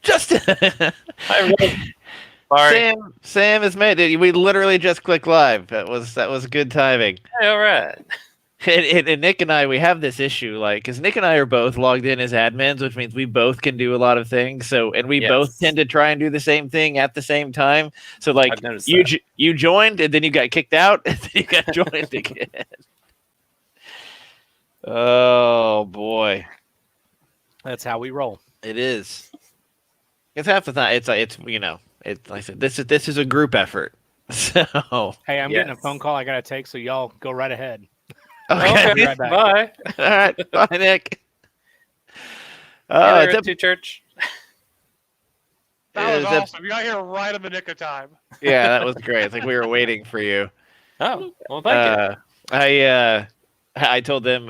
Justin. I really, sorry. Sam has made it. We literally just clicked live. That was good timing. Hey, all right. And Nick and I, we have this issue, like, because Nick and I are both logged in as admins, which means we both can do a lot of things. So, and we both tend to try and do the same thing at the same time. So, like, I've noticed you joined, and then you got kicked out, and then you got joined again. Oh boy, That's how we roll. it is. It's half the time. It's like it's like I said, this is a group effort. So, Hey, I'm getting a phone call I gotta take, so y'all go right ahead. okay, Be right back. Bye. all right, bye, Nick. Hey, It's to church. That was Is that- awesome. You got here right in the nick of time. Yeah, that was great. It's like we were waiting for you. Oh, well, thank you. I told them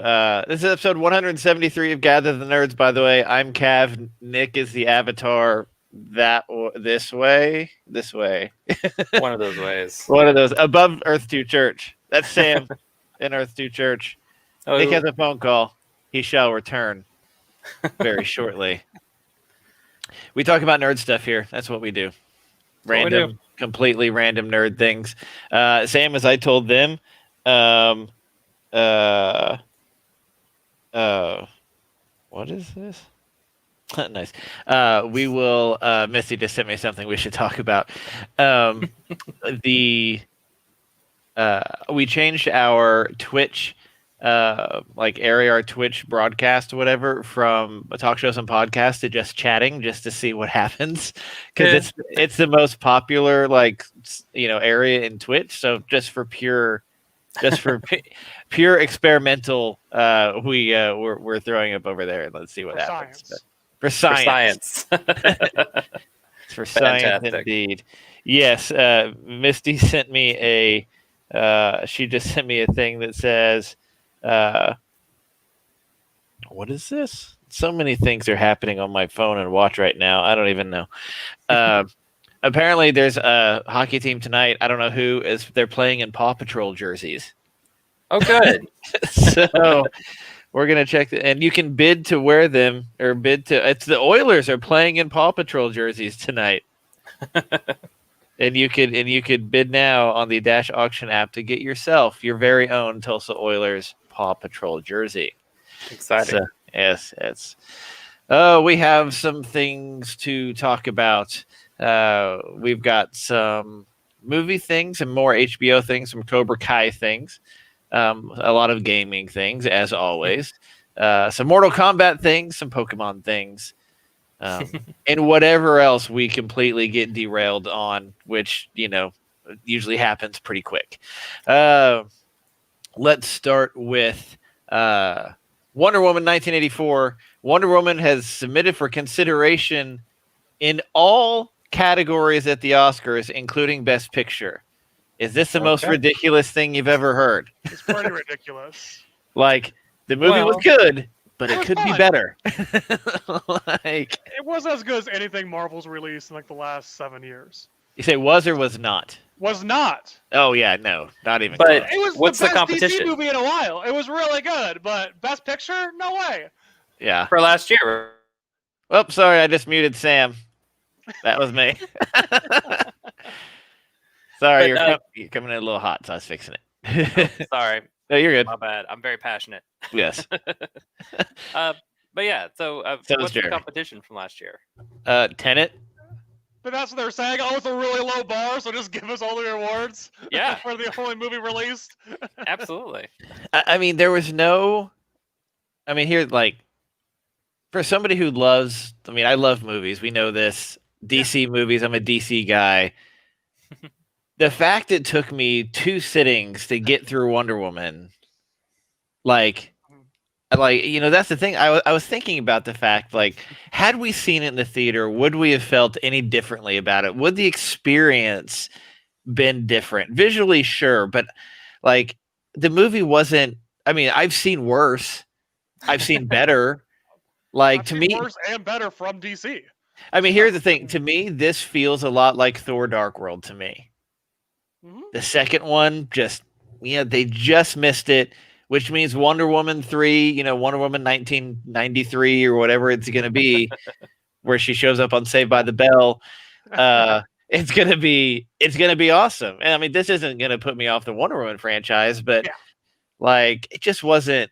this is episode 173 of Gather the Nerds. By the way, I'm Cav. Nick is the avatar. This way. One of those ways. One of those above Earth 2 Church. That's Sam in Earth 2 Church. Oh, Nick has a phone call. He shall return very shortly. We talk about nerd stuff here. That's what we do. Random, completely random nerd things. Same as I told them. What is this? Nice. We will. Misty just sent me something we should talk about. We changed our Twitch, area, our Twitch broadcast, or whatever, from talk shows and podcasts to just chatting, just to see what happens, because it's the most popular area in Twitch. So just for pure experimental, we're throwing up over there, and let's see what happens. Science. For science. For science, Fantastic. indeed. Yes, Misty sent me she just sent me a thing that says, what is this? So many things are happening on my phone and watch right now. I don't even know. Apparently, there's a hockey team tonight. I don't know who is. They're playing in Paw Patrol jerseys. Oh, good. So we're gonna check, and you can bid to wear them, or bid to. It's the Oilers are playing in Paw Patrol jerseys tonight, and you could bid now on the Dash Auction app to get yourself your very own Tulsa Oilers Paw Patrol jersey. Exciting. So, yes, it's. Oh, we have some things to talk about. We've got some movie things and more HBO things, some Cobra Kai things. A lot of gaming things, as always. Some Mortal Kombat things, some Pokemon things, and whatever else we completely get derailed on, which, usually happens pretty quick. Let's start with Wonder Woman 1984. Wonder Woman has submitted for consideration in all categories at the Oscars, including Best Picture. Is this the most ridiculous thing you've ever heard? It's pretty ridiculous. Like, the movie was good, but it could be fun. better. It wasn't as good as anything Marvel's released in the last 7 years. You say was or was not? Was not. Oh yeah, no, not even. But close. It was What's the the best competition? DC movie in a while. It was really good, but Best Picture, no way. Yeah. For last year. Oh, sorry, I just muted Sam. That was me. Sorry, But, you're coming in a little hot, so I was fixing it. Sorry. No, you're good. My bad. I'm very passionate. Yes. But yeah, so So what's is the Jerry. competition from last year? Tenet. But that's what they're saying. Oh, it's a really low bar, so just give us all the awards. Yeah. For the only movie released. Absolutely. I mean, there was no. I mean, here, for somebody who loves. I mean, I love movies. We know this. DC movies. I'm a DC guy. The fact it took me 2 sittings to get through Wonder Woman, that's the thing. I was thinking about the fact, had we seen it in the theater, would we have felt any differently about it? Would the experience been different? Visually, sure, but the movie wasn't. I mean, I've seen worse. I've seen better. I've To seen me, worse and better from DC. I mean, here's the thing. To me, this feels a lot like Thor: Dark World to me. Mhm. The second one, they just missed it, which means Wonder Woman 3, Wonder Woman 1993 or whatever it's going to be, where she shows up on Saved by the Bell. It's gonna be awesome. And I mean, this isn't gonna put me off the Wonder Woman franchise, but like it just wasn't.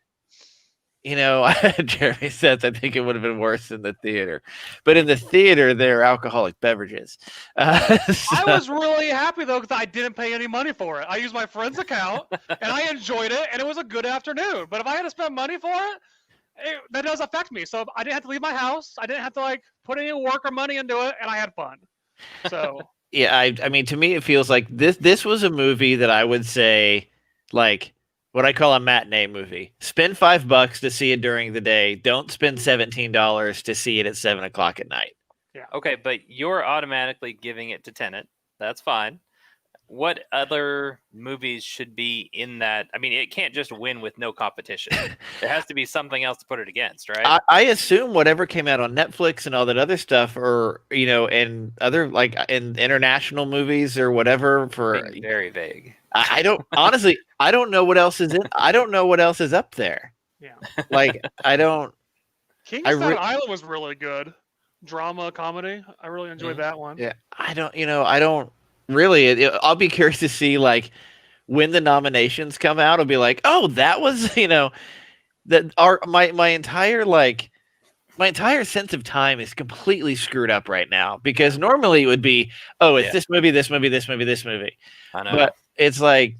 Jeremy says I think it would have been worse in the theater, but in the theater there are alcoholic beverages. I was really happy though because I didn't pay any money for it. I used my friend's account and I enjoyed it, and it was a good afternoon. But if I had to spend money for it, that does affect me. So I didn't have to leave my house. I didn't have to like put any work or money into it, and I had fun. So yeah, I mean, to me, it feels like this was a movie that I would say, like, what I call a matinee movie. Spend $5 to see it during the day. Don't spend $17 to see it at 7:00 at night. yeah. Okay, but you're automatically giving it to Tenet. That's fine. What other movies should be in that? I mean, it can't just win with no competition. There has to be something else to put it against, right? I assume whatever came out on Netflix and all that other stuff, or and other like in international movies or whatever. For Being very vague. I don't honestly. I don't know what else is in. I don't know what else is up there. Yeah. Like I don't. King I of Staten re- Island was really good. Drama, comedy. I really enjoyed that one. Yeah, I don't. I don't really. I'll be curious to see like when the nominations come out. I'll be like, oh, that was that our my entire sense of time is completely screwed up right now because normally it would be, oh, it's this movie, this movie, this movie, this movie. I know. But it's like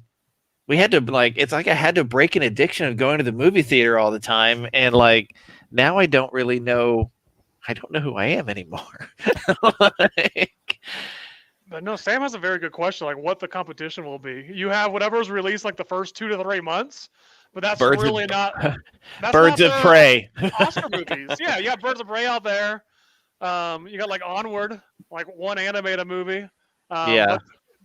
we had to it's like I had to break an addiction of going to the movie theater all the time, and like now I don't really know. I don't know who I am anymore. But no, Sam has a very good question, like what the competition will be. You have whatever's released like the first 2 to 3 months, but that's Birds really of, not that's Birds not of the Prey. Oscar movies. Yeah, you got Birds of Prey out there. You got like Onward, like one animated movie. Yeah. But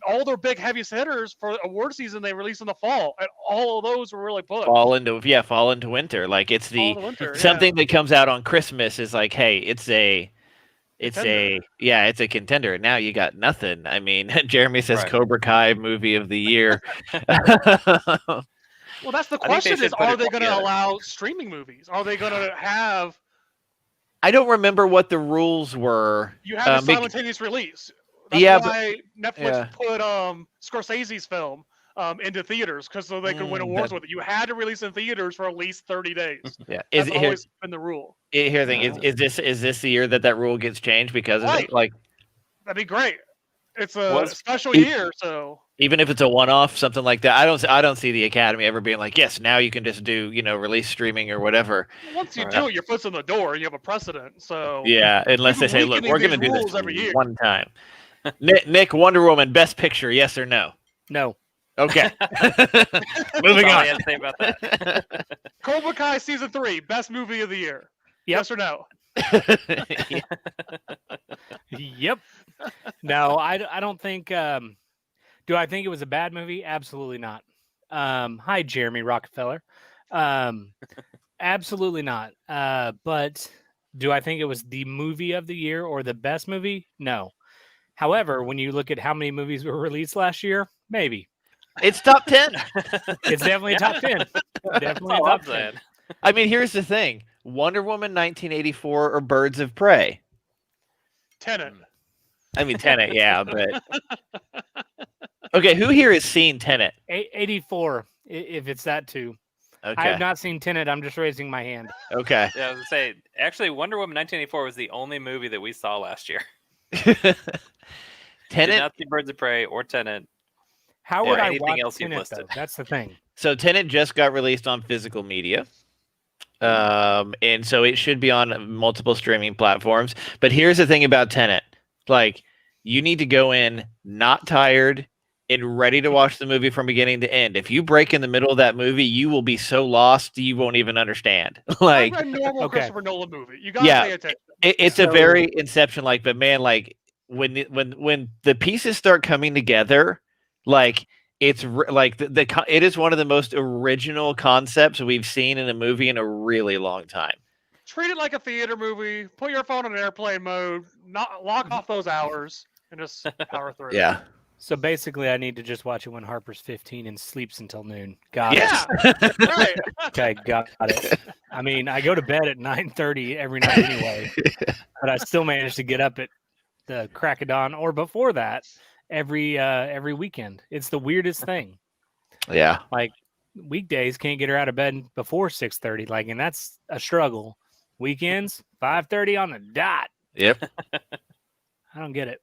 all their big heavy hitters for award season they release in the fall, and all of those were really put. Fall into winter. Like it's Fall into winter, something that comes out on Christmas is like, hey, it's a contender. Now you got nothing. I mean, Jeremy says Right. Cobra Kai movie of the year. Well, that's the I think they question: should is put are it they going to together. allow streaming movies? Are they going to have I don't remember what the rules were. you have a bec- simultaneous release? That's Yeah, but- why Netflix put Scorsese's film into theaters because so they could win awards with it. You had to release in theaters for at least 30 days. Yeah, That's always been the rule. here's the thing: is this the year that rule gets changed because of Right. it? Like, That'd be great. It's a Was- special year, so even if it's a one-off, something like that, I don't see the Academy ever being like, yes, now you can just do release streaming or whatever. once you Right. do it, your foot's in the door. You have a precedent. So Yeah, unless they We've been say, look, weakening we're going to these do this rules every year. one time. Nick, Wonder Woman, Best Picture, yes or no? No. Okay. Moving That's all I on. had to say about that. Cobra Kai season 3, best movie of the year. Yep. Yes or no? Yep. No, I don't think. Do I think it was a bad movie? Absolutely not. Hi, Jeremy Rockefeller. Absolutely not. But do I think it was the movie of the year or the best movie? No. However, when you look at how many movies were released last year, maybe It's top 10. it's definitely a top 10. Definitely a That's all I'm top 10. saying. I mean, here's the thing. Wonder Woman 1984 or Birds of Prey? Tenet. I mean, Tenet, yeah, but... Okay, who here has seen Tenet? 84, if it's that too. I Okay, have not seen Tenet. I'm just raising my hand. okay. Yeah, I was gonna say, actually, Wonder Woman 1984 was the only movie that we saw last year. Did Tenet. not see Birds of Prey or Tenet. How Or would I anything watch else you've Tenet, listed. though? That's the thing. So Tenet just got released on physical media. And so it should be on multiple streaming platforms. But here's the thing about Tenet. Like, you need to go in not tired and ready to watch the movie from beginning to end. If you break in the middle of that movie, you will be so lost you won't even understand. Like, Like a normal Okay. Christopher Nolan movie. You gotta Yeah. pay attention. it's a So- very Inception like, but man, like when the pieces start coming together, like it's like it is one of the most original concepts we've seen in a movie in a really long time. Treat it like a theater movie. Put your phone in airplane mode. Not lock off those hours and just power through. Yeah. So basically, I need to just watch it when Harper's 15 and sleeps until noon. Got Yes. Yeah. Right. it. Okay, got it. I mean, I go to bed at 9:30 every night anyway. but I still managed to get up at the crack of dawn or before that every weekend. It's the weirdest thing. Yeah. Like weekdays can't get her out of bed before 6:30. Like, and that's a struggle. Weekends 5:30 on the dot. Yep. I don't get it.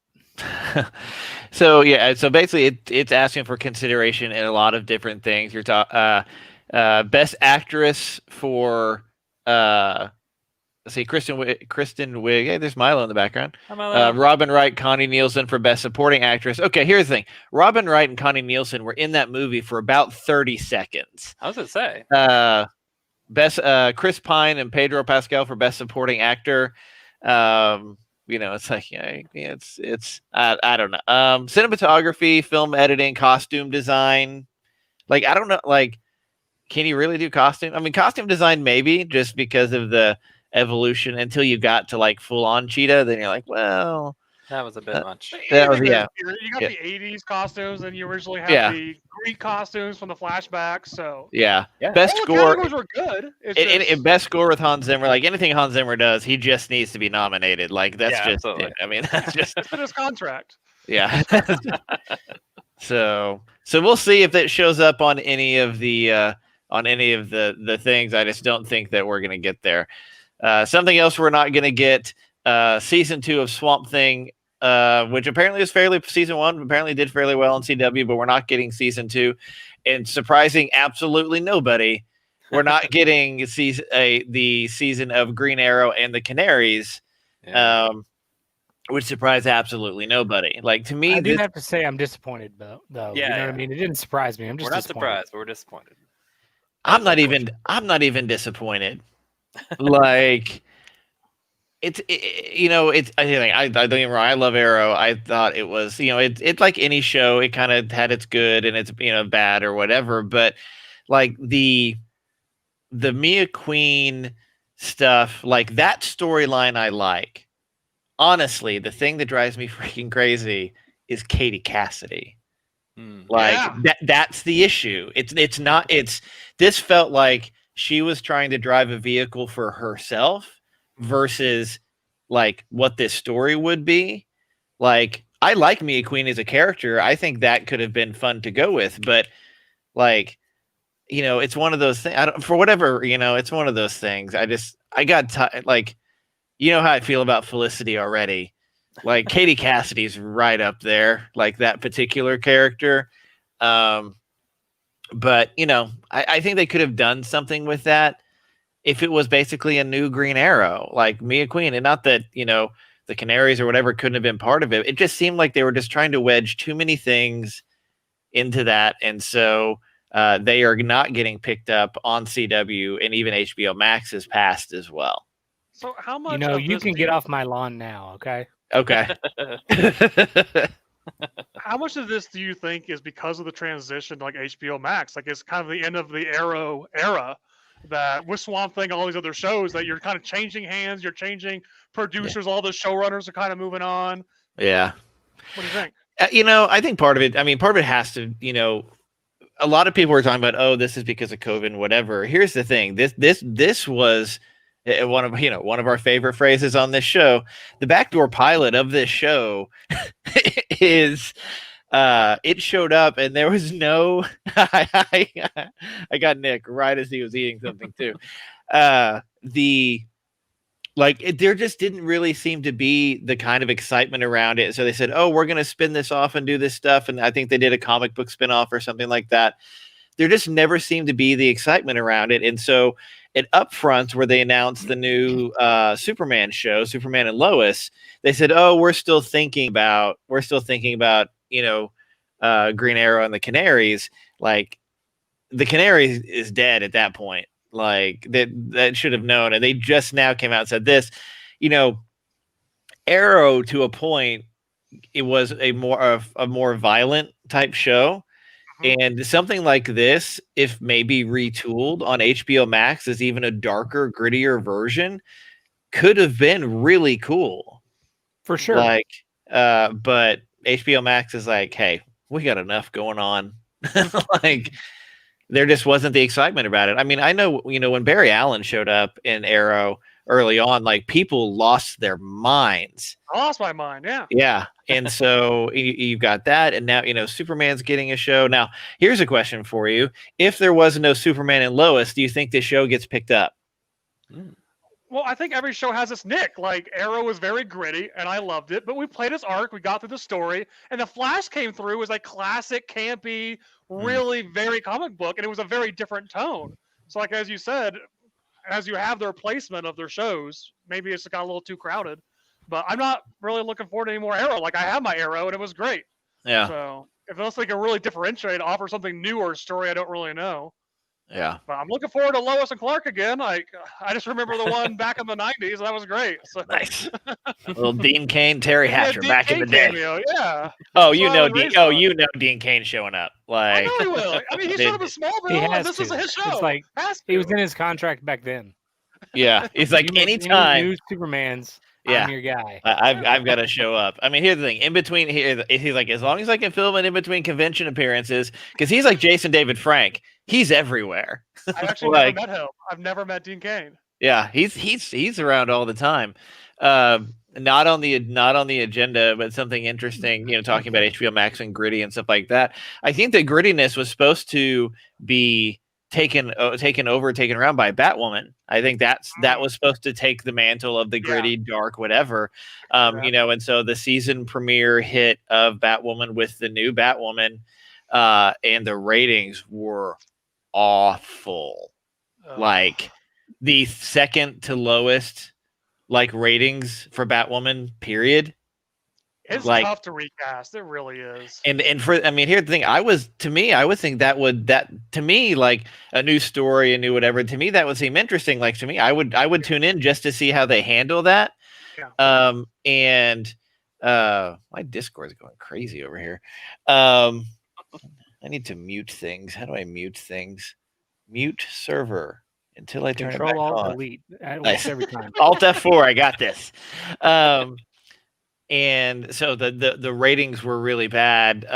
So yeah, so basically it's asking for consideration in a lot of different things. You're talking best actress for let's see, Kristen Wiig. Hey, there's Milo in the background. Robin Wright, Connie Nielsen for best supporting actress. Okay, here's the thing: Robin Wright and Connie Nielsen were in that movie for about 30 seconds. I was gonna say. Best Chris Pine and Pedro Pascal for best supporting actor. It's like it's I don't know. Cinematography, film editing, costume design. Like I don't know. Like, can you really do costume? I mean, costume design maybe just because of the evolution until you got to like full on cheetah. Then you're like, well, That was a bit much. that was You yeah. got the 80s costumes, and you originally had Yeah. the Greek costumes from the flashbacks. So Yeah. Yeah. Best all the score. categories were good. It's And just- best score with Hans Zimmer, like anything Hans Zimmer does, he just needs to be nominated. Like that's Yeah, just, absolutely. I mean, that's just, it's in his contract. yeah. so we'll see if that shows up on any of the things. I just don't think that we're gonna get there. Something else we're not gonna get. Season 2 of Swamp Thing, which apparently is season 1 apparently did fairly well on CW, but we're not getting season 2. And surprising absolutely nobody, we're not getting the season of Green Arrow and the Canaries, which surprised absolutely nobody. Like to me, I do have to say I'm disappointed though. Yeah, You know what yeah. I mean? It didn't surprise me. I'm just We're not disappointed. surprised, but we're disappointed. I'm not even disappointed. Like I don't get me wrong. I love Arrow. I thought it was, it's like any show. It kind of had its good and it's bad or whatever. But like the Mia Queen stuff, like that storyline, I like. Honestly, the thing that drives me freaking crazy is Katie Cassidy. Like Yeah. that's the issue. This felt like she was trying to drive a vehicle for herself versus like what this story would be. Like I like Mia Queen as a character. I think that could have been fun to go with, but like it's one of those things. For whatever, it's one of those things. I got like how I feel about Felicity already. Like Katie Cassidy's right up there, like that particular character. But I think they could have done something with that if it was basically a new Green Arrow, like Mia Queen, and not that the Canaries or whatever couldn't have been part of it. It just seemed like they were just trying to wedge too many things into that, and so they are not getting picked up on CW, and even HBO Max is passed as well. So how much? You can get off my lawn now, okay? Okay. How much of this do you think is because of the transition to like HBO Max? Like it's kind of the end of the Arrow era, that with Swamp Thing, all these other shows that you're kind of changing hands, you're changing producers, all the showrunners are kind of moving on. Yeah. What do you think? I think part of it has to, a lot of people were talking about, oh, this is because of COVID and whatever. Here's the thing. This was one of our favorite phrases on this show. The backdoor pilot of this show is it showed up and there was no I got Nick right as he was eating something too. There just didn't really seem to be the kind of excitement around it. So they said, oh, we're going to spin this off and do this stuff. And I think they did a comic book spinoff or something like that. There just never seemed to be the excitement around it. And so at Upfront, where they announced the new Superman show, Superman and Lois, they said, oh, we're still thinking about, Green Arrow and the Canaries. Like the Canaries is dead at that point. Like that should have known. And they just now came out and said this, Arrow to a point, it was a more violent type show. And something like this, if maybe retooled on HBO Max as even a darker, grittier version, could have been really cool. For sure. But HBO Max is like, hey, we got enough going on. Like, there just wasn't the excitement about it. I mean, I know, when Barry Allen showed up in Arrow, early on, like people lost their minds. I lost my mind. Yeah. Yeah. And so you've got that. And now, Superman's getting a show. Now, here's a question for you. If there was no Superman and Lois, do you think this show gets picked up? Well, I think every show has its nick. Like Arrow was very gritty, and I loved it. But we played its arc. We got through the story, and the Flash came through as a classic, campy, really very comic book, and it was a very different tone. So, like as you said, as you have their placement of their shows, maybe it's got a little too crowded. But I'm not really looking forward to any more Arrow. Like I have my Arrow, and it was great. Yeah. So unless they can really differentiate, offer something new or a story I don't really know. Yeah. But I'm looking forward to Lois and Clark again. Like I just remember the one back in the '90s. That was great. So. Nice. Little Dean Cain, Terry Hatcher Dean back Cain in the day. cameo, yeah. Oh, Dean Cain showing up. I Like know he will. I mean, he showed up in Smallville, He and has this is to. his show. It's like Has he was to. in his contract back then. yeah. It's like You make any anytime. new Supermans, Yeah. I'm your guy. I've got to show up. I mean, here's the thing. In between here, he's like, as long as I can film it in between convention appearances, because he's like Jason David Frank. He's everywhere. I actually like- never met him. I've never met Dean Cain. Yeah, he's around all the time. Not on the agenda, but something interesting. Talking about HBO Max and gritty and stuff like that. I think that grittiness was supposed to be taken around by Batwoman. I think that was supposed to take the mantle of the gritty, dark, whatever. And so the season premiere hit of Batwoman with the new Batwoman, and the ratings were awful. Like the second to lowest ratings for Batwoman, period. It's like- tough to recast. It really is. And here's the thing. I would think to me, like a new story, a new whatever, to me that would seem interesting. Like to me, I would tune in just to see how they handle that. Yeah. My Discord is going crazy over here. I need to mute things. How do I mute things? Mute server until I turn it back Control Alt on. Delete. It Nice. works every time. Alt F4. I got this. And so the ratings were really bad.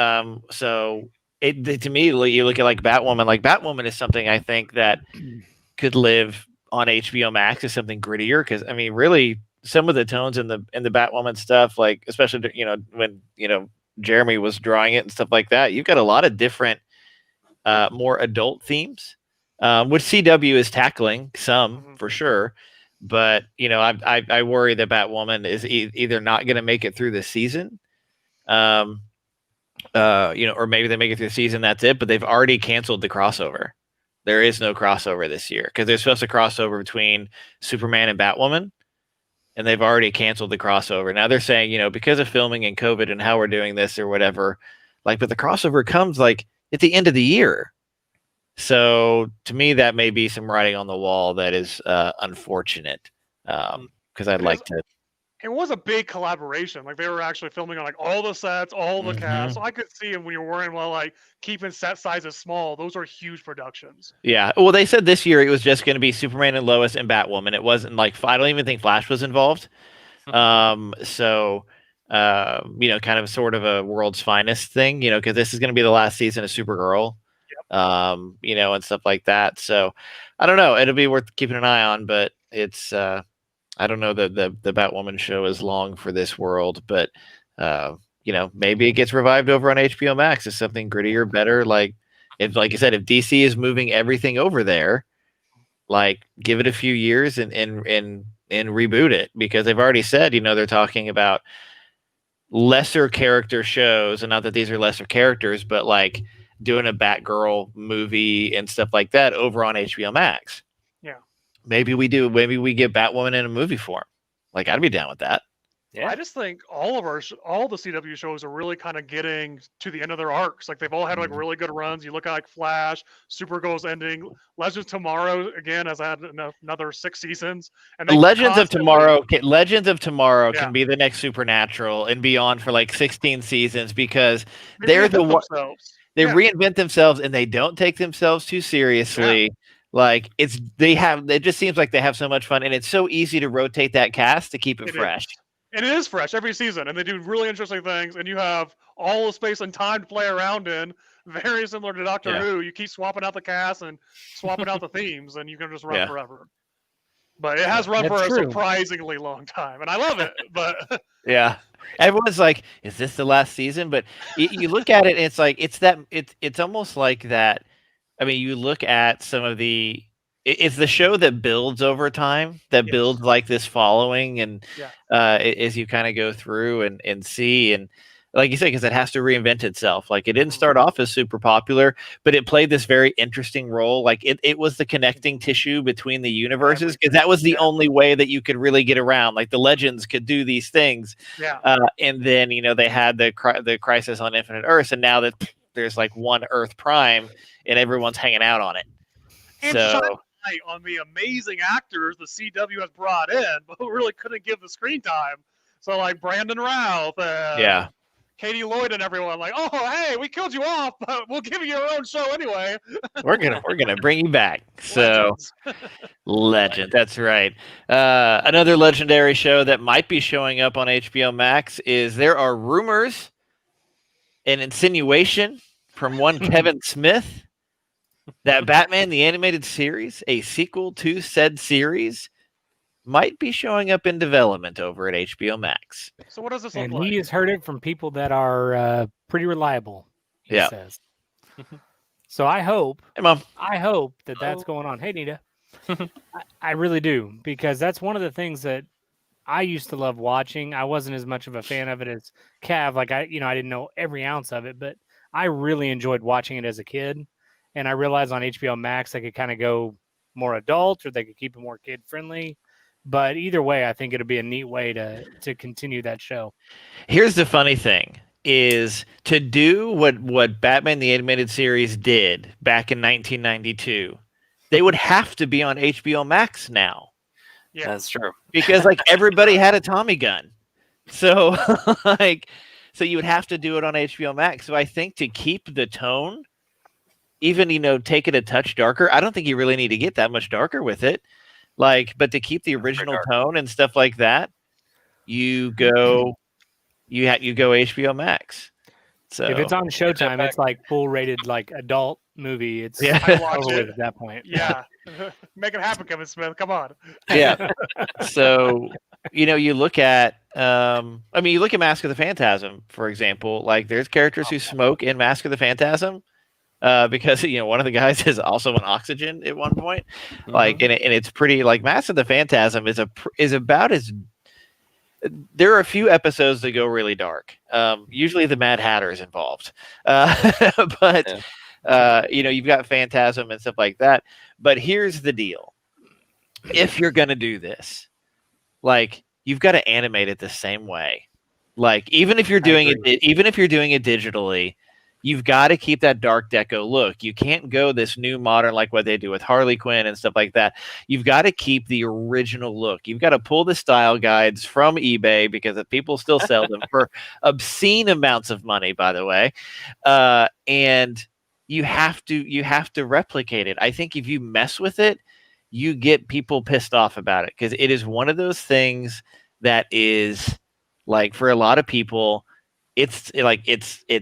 So to me, you look at like Batwoman. Like Batwoman is something I think that could live on HBO Max as something grittier. Because I mean, really, some of the tones in the Batwoman stuff, like especially when Jeremy was drawing it and stuff like that, you've got a lot of different, more adult themes, which CW is tackling some for sure. But I worry that Batwoman is either not going to make it through the season, or maybe they make it through the season. That's it. But they've already canceled the crossover. There is no crossover this year because they're supposed to crossover between Superman and Batwoman, and they've already canceled the crossover. Now they're saying, because of filming and COVID and how we're doing this or whatever, but the crossover comes at the end of the year. So to me, that may be some writing on the wall that is unfortunate, because I'd like to. It was a big collaboration. Like they were actually filming on all the sets, all the cast. So I could see them when you're worrying about keeping set sizes small. Those are huge productions. Yeah. Well, they said this year it was just going to be Superman and Lois and Batwoman. It wasn't I don't even think Flash was involved. So kind of sort of a world's finest thing, because this is going to be the last season of Supergirl. And stuff like that. So I don't know. It'll be worth keeping an eye on, but it's I don't know that the Batwoman show is long for this world, but maybe it gets revived over on HBO Max as something grittier, better. Like you said, if DC is moving everything over there, give it a few years and reboot it, because they've already said, they're talking about lesser character shows, and not that these are lesser characters, but doing a Batgirl movie and stuff like that over on HBO Max. Yeah. Maybe we do. Maybe we get Batwoman in a movie form. I'd be down with that. Yeah. I just think all the CW shows are really kind of getting to the end of their arcs. They've all had really good runs. You look at Flash, Supergirl's ending, Legends of Tomorrow again has had another 6 seasons. And they Legends of Tomorrow Yeah. can be the next Supernatural and beyond for 16 seasons, because They they're the reinvent one. themselves. They Yeah. reinvent themselves and they don't take themselves too seriously. It just seems like they have so much fun, and it's so easy to rotate that cast to keep it It fresh. is. And it is fresh every season, and they do really interesting things, and you have all the space and time to play around in. Very similar to Doctor Yeah. Who. You keep swapping out the cast and swapping out the themes, and you can just run Yeah. forever. but it has run That's for a true. surprisingly long time, and I love it. But Yeah. Everyone's like, "Is this the last season?" But you look at it, and it's like it's almost like that. I mean, you look at some of it's the show that builds over time, that Yes. builds like this following, and Yeah. as you kind of go through and see, and like you said, because it has to reinvent itself. Like it didn't Mhm. start off as super popular, but it played this very interesting role. Like it was the connecting tissue between the universes, because that was the Yeah. only way that you could really get around. Like the legends could do these things, yeah, and then they had the Crisis on Infinite Earths, and now that there's like one Earth Prime, and everyone's hanging out on it. and So shine light on the amazing actors the CW has brought in, but who really couldn't give the screen time. So like Brandon Routh, yeah, Katie Lloyd, and everyone like, oh hey, we killed you off, but we'll give you your own show anyway. we're gonna bring you back. So Legends. legend, that's right. Another legendary show that might be showing up on HBO Max is there are rumors and insinuation from one Kevin Smith that Batman the Animated Series, a sequel to said series, might be showing up in development over at HBO Max. So what does this look And like? he has heard it from people that are pretty reliable. He Yeah. says. So I hope Hey, Mom. that that's going on. Hey, Nita. I really do, because that's one of the things that I used to love watching. I wasn't as much of a fan of it as Cav. Like I didn't know every ounce of it, but I really enjoyed watching it as a kid. And I realized on HBO Max they could kind of go more adult, or they could keep it more kid friendly. But either way, I think it'll be a neat way to continue that show. Here's the funny thing is to do what Batman the Animated Series did back in 1992, they would have to be on HBO Max now, Yeah, That's true. because like everybody had a Tommy gun. So so you would have to do it on HBO Max. So I think to keep the tone, even take it a touch darker, I don't think you really need to get that much darker with it. But to keep the original tone and stuff like that, you go HBO Max. So If it's on Showtime, it's like full rated, like adult movie. It's Yeah. I watch over with it. at that point. Yeah, make it happen, Kevin Smith. Come on. yeah. So you look at you look at Mask of the Phantasm, for example. Like there's characters who smoke in Mask of the Phantasm. Because one of the guys is also on oxygen at one point, and it's pretty like Mask of the Phantasm is about as. There are a few episodes that go really dark. Usually the Mad Hatter is involved, but you've got Phantasm and stuff like that. But here's the deal: if you're gonna do this, you've got to animate it the same way. Even if you're doing it digitally, you've got to keep that dark deco look. You can't go this new modern like what they do with Harley Quinn and stuff like that. You've got to keep the original look. You've got to pull the style guides from eBay, because people still sell them for obscene amounts of money, by the way. And you have to replicate it. I think if you mess with it, you get people pissed off about it, because it is one of those things that is for a lot of people, it's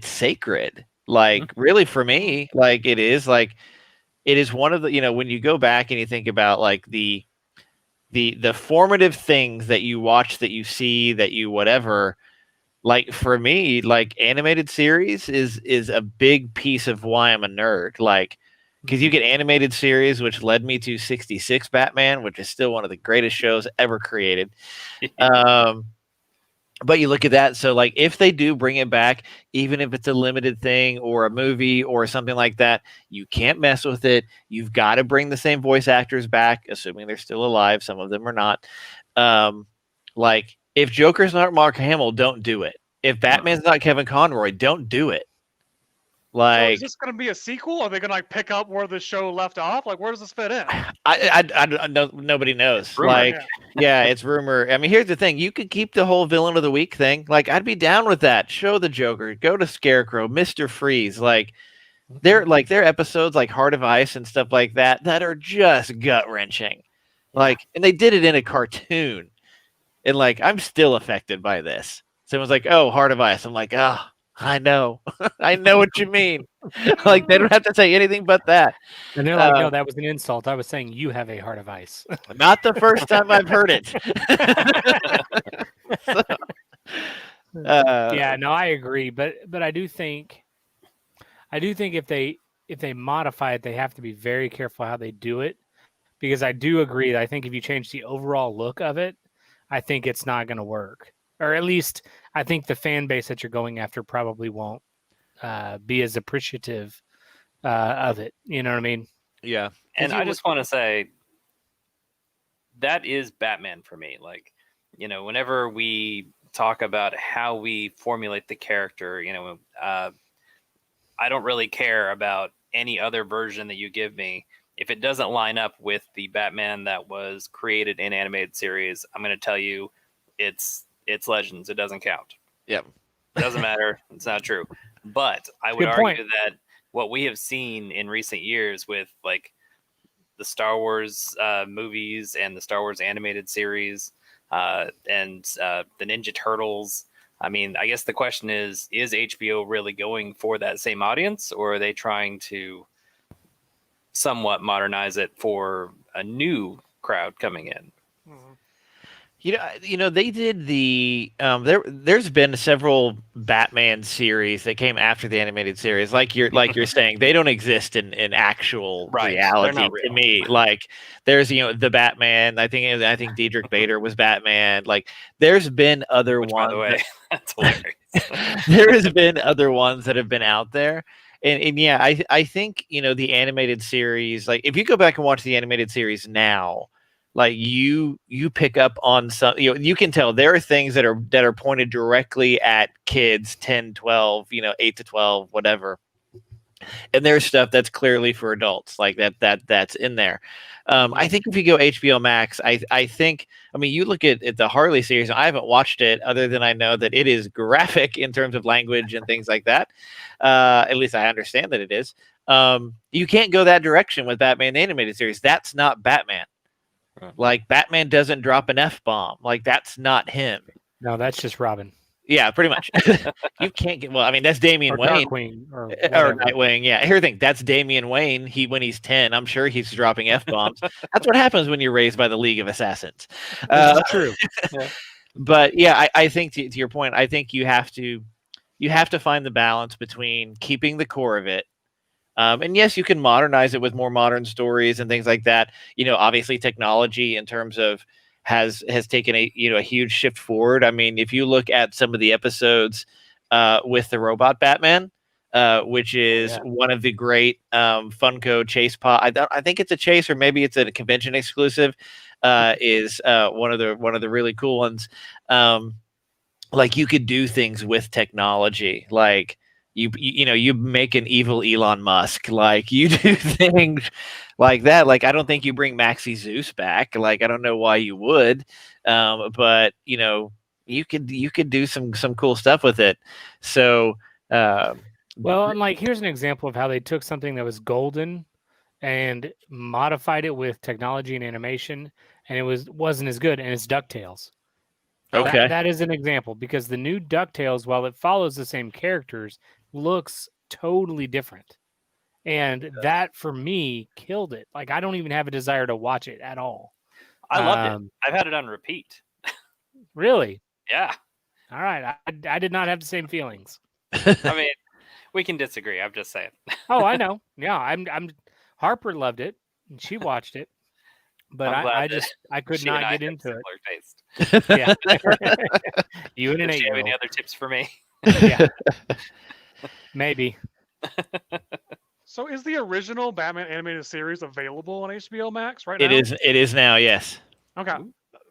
sacred. Really for me, it is one of the, when you go back and you think about the formative things that you watch, that you see, that you whatever, for me, animated series is a big piece of why I'm a nerd. Because you get animated series, which led me to 66 Batman, which is still one of the greatest shows ever created. But you look at that, so if they do bring it back, even if it's a limited thing or a movie or something like that, you can't mess with it. You've got to bring the same voice actors back, assuming they're still alive. Some of them are not. If Joker's not Mark Hamill, don't do it. If Batman's not Kevin Conroy, don't do it. So is this going to be a sequel? Are they going to like pick up where the show left off? Like, where does this fit in? I nobody knows. Rumor. Yeah, it's rumor. I mean, here's the thing: you could keep the whole villain of the week thing. Like, I'd be down with that. Show the Joker, go to Scarecrow, Mr. Freeze. Like, they're episodes like Heart of Ice and stuff like that that are just gut wrenching. Like, and they did it in a cartoon, and like, I'm still affected by this. Someone's like, "Oh, Heart of Ice." I'm like, "Oh, I know. I know what you mean. Like they don't have to say anything but that. And they're like, no, that was an insult. I was saying you have a heart of ice. Not the first time I've heard it. So, Yeah, no, I agree, but I do think if they modify it, they have to be very careful how they do it, because I do agree that I think if you change the overall look of it, I think it's not going to work, or at least I think the fan base that you're going after probably won't be as appreciative of it. You know what I mean? yeah. And I just want to say that is Batman for me. Like, whenever we talk about how we formulate the character, I don't really care about any other version that you give me. If it doesn't line up with the Batman that was created in animated series, I'm going to tell you it's Legends. It doesn't count. Yep. It doesn't matter. It's not true. But I would Good argue point. that what we have seen in recent years with like the Star Wars movies and the Star Wars animated series and the Ninja Turtles. I mean, I guess the question is HBO really going for that same audience, or are they trying to somewhat modernize it for a new crowd coming in? They did the there's been several Batman series that came after the animated series. Like you're saying, they don't exist in actual Right. reality They're not to real. me. Like there's the Batman. I think Diedrich Bader was Batman. Like there's been other Which, by ones. the way, that's hilarious. There has been other ones that have been out there. And yeah, I think the animated series, like if you go back and watch the animated series now, like you pick up on some, you can tell there are things that are pointed directly at kids 10, 12, 8 to 12, whatever. And there's stuff that's clearly for adults, like that's in there. I think if you go HBO Max, I think, you look at the Harley series. I haven't watched it other than I know that it is graphic in terms of language and things like that. At least I understand that it is. You can't go that direction with Batman the animated series. That's not Batman. Like Batman doesn't drop an F-bomb. Like that's not him. No, that's just Robin. Yeah, pretty much. You can't get. Well, that's Damian Or Wayne Darkwing, or Nightwing. Yeah, here's the thing. That's Damian Wayne. When he's 10, I'm sure he's dropping F-bombs. That's what happens when you're raised by the League of Assassins. True. But yeah, I think to your point, I think you have to find the balance between keeping the core of it. And yes, you can modernize it with more modern stories and things like that. Obviously technology in terms of has taken a huge shift forward. If you look at some of the episodes with the robot Batman, which is one of the great Funko Chase Pod. I think it's a Chase, or maybe it's a convention exclusive. Is one of the really cool ones. Like you could do things with technology, like you make an evil Elon Musk, like you do things like that. Like I don't think you bring Maxie Zeus back. Like I don't know why you would, but you could do some cool stuff with it. So well, and like here's an example of how they took something that was golden and modified it with technology and animation, and it wasn't as good. And it's DuckTales. Okay, that is an example, because the new DuckTales, while it follows the same characters, looks totally different. And that for me killed it. Like I don't even have a desire to watch it at all. I loved it. I've had it on repeat. Really? Yeah. All right. I did not have the same feelings. We can disagree. I'm just saying. Oh, I know. Yeah, I'm Harper loved it and she watched it. But I could not get into it. Taste. Yeah. You and an Did you have 8-year-old. any other tips for me? Yeah. Maybe. So is the original Batman animated series available on HBO Max right now? it is now. Yes. Okay.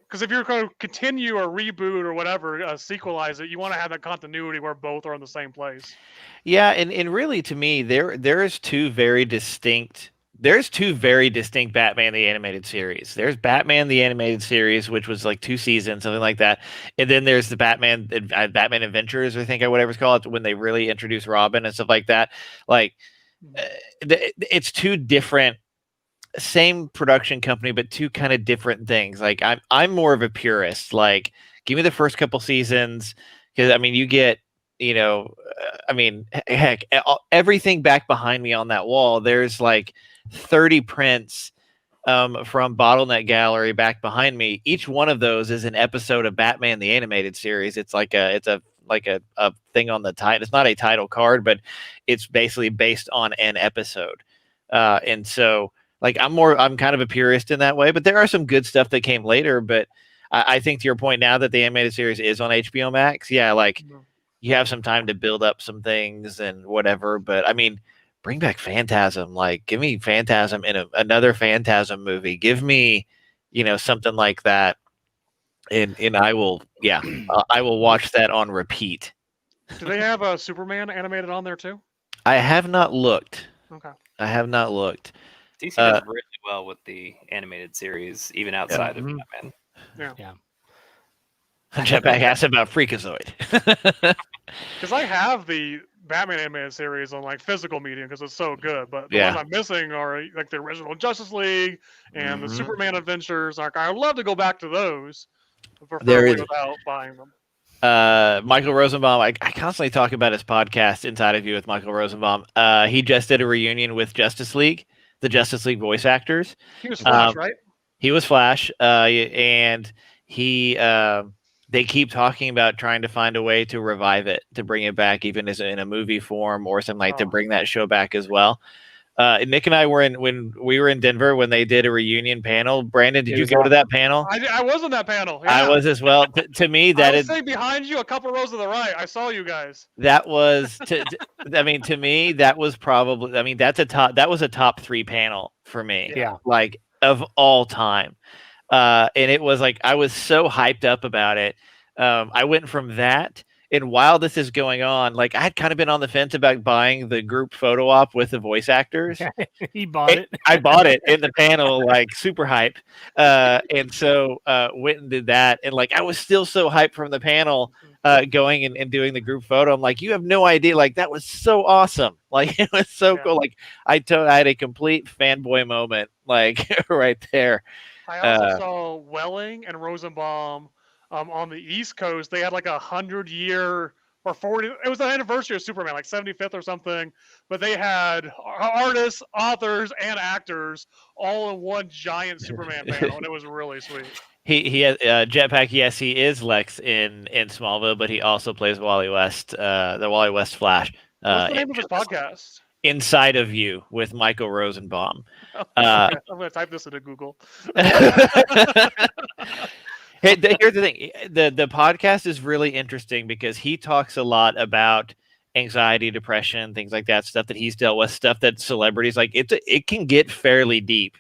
Because if you're going to continue or reboot or whatever, sequelize it, you want to have that continuity where both are in the same place. Yeah, and really to me, there's two very distinct Batman the animated series. There's Batman the animated series, which was like 2 seasons, something like that, and then there's the Batman Adventures, I think, or whatever it's called, when they really introduced Robin and stuff like that. Like it's 2 different, same production company, but 2 kind of different things. Like I'm more of a purist. Like give me the first couple seasons, because you get I mean, heck, everything back behind me on that wall, there's like 30 prints from Bottleneck Gallery back behind me. Each one of those is an episode of Batman the Animated Series. It's like a thing on the title. It's not a title card, but it's basically based on an episode. And so like I'm kind of a purist in that way, but there are some good stuff that came later. But I think to your point, now that the animated series is on HBO Max, yeah, like you have some time to build up some things and whatever. But I mean, bring back Phantasm. Like, give me Phantasm in another Phantasm movie. Give me, something like that. And I will, I will watch that on repeat. Do they have a Superman animated on there too? I have not looked. Okay. I have not looked. DC does really well with the animated series, even outside of Batman. Yeah. Jetpack asked about Freakazoid. Because I have the Batman animated series on like physical medium because it's so good, but the ones I'm missing are like the original Justice League and the Superman Adventures. Like I'd love to go back to those, preferably without buying them. Michael Rosenbaum, I constantly talk about his podcast Inside of You with Michael Rosenbaum. He just did a reunion with Justice League, the Justice League voice actors. He was Flash, right? He was Flash, and he they keep talking about trying to find a way to revive it, to bring it back, even as in a movie form or something like to bring that show back as well. Nick and I were when we were in Denver when they did a reunion panel. Brandon, did you go to that panel? I was in that panel. Yeah. I was as well. To me, that is sitting behind you, a couple rows to the right. I saw you guys. That was, to me, that was probably. I mean, that was a top 3 panel for me. Yeah, like of all time. And it was like I was so hyped up about it. I went from that. And while this is going on, like I had kind of been on the fence about buying the group photo op with the voice actors. He bought it. I bought it in the panel, like super hype. And so went and did that. And like I was still so hyped from the panel going and doing the group photo. I'm like, you have no idea. Like that was so awesome. Like it was so cool. Like I had a complete fanboy moment, like right there. I also saw Welling and Rosenbaum. On the East Coast, they had like 100-year or 40. It was the anniversary of Superman, like 75th or something. But they had artists, authors, and actors all in one giant Superman panel, and it was really sweet. He has Jetpack. Yes, he is Lex in Smallville, but he also plays Wally West, the Wally West Flash. What's the name of his podcast? Inside of You with Michael Rosenbaum. I'm going to type this into Google. Here's the thing. The podcast is really interesting because he talks a lot about anxiety, depression, things like that, stuff that he's dealt with, stuff that celebrities like. It can get fairly deep,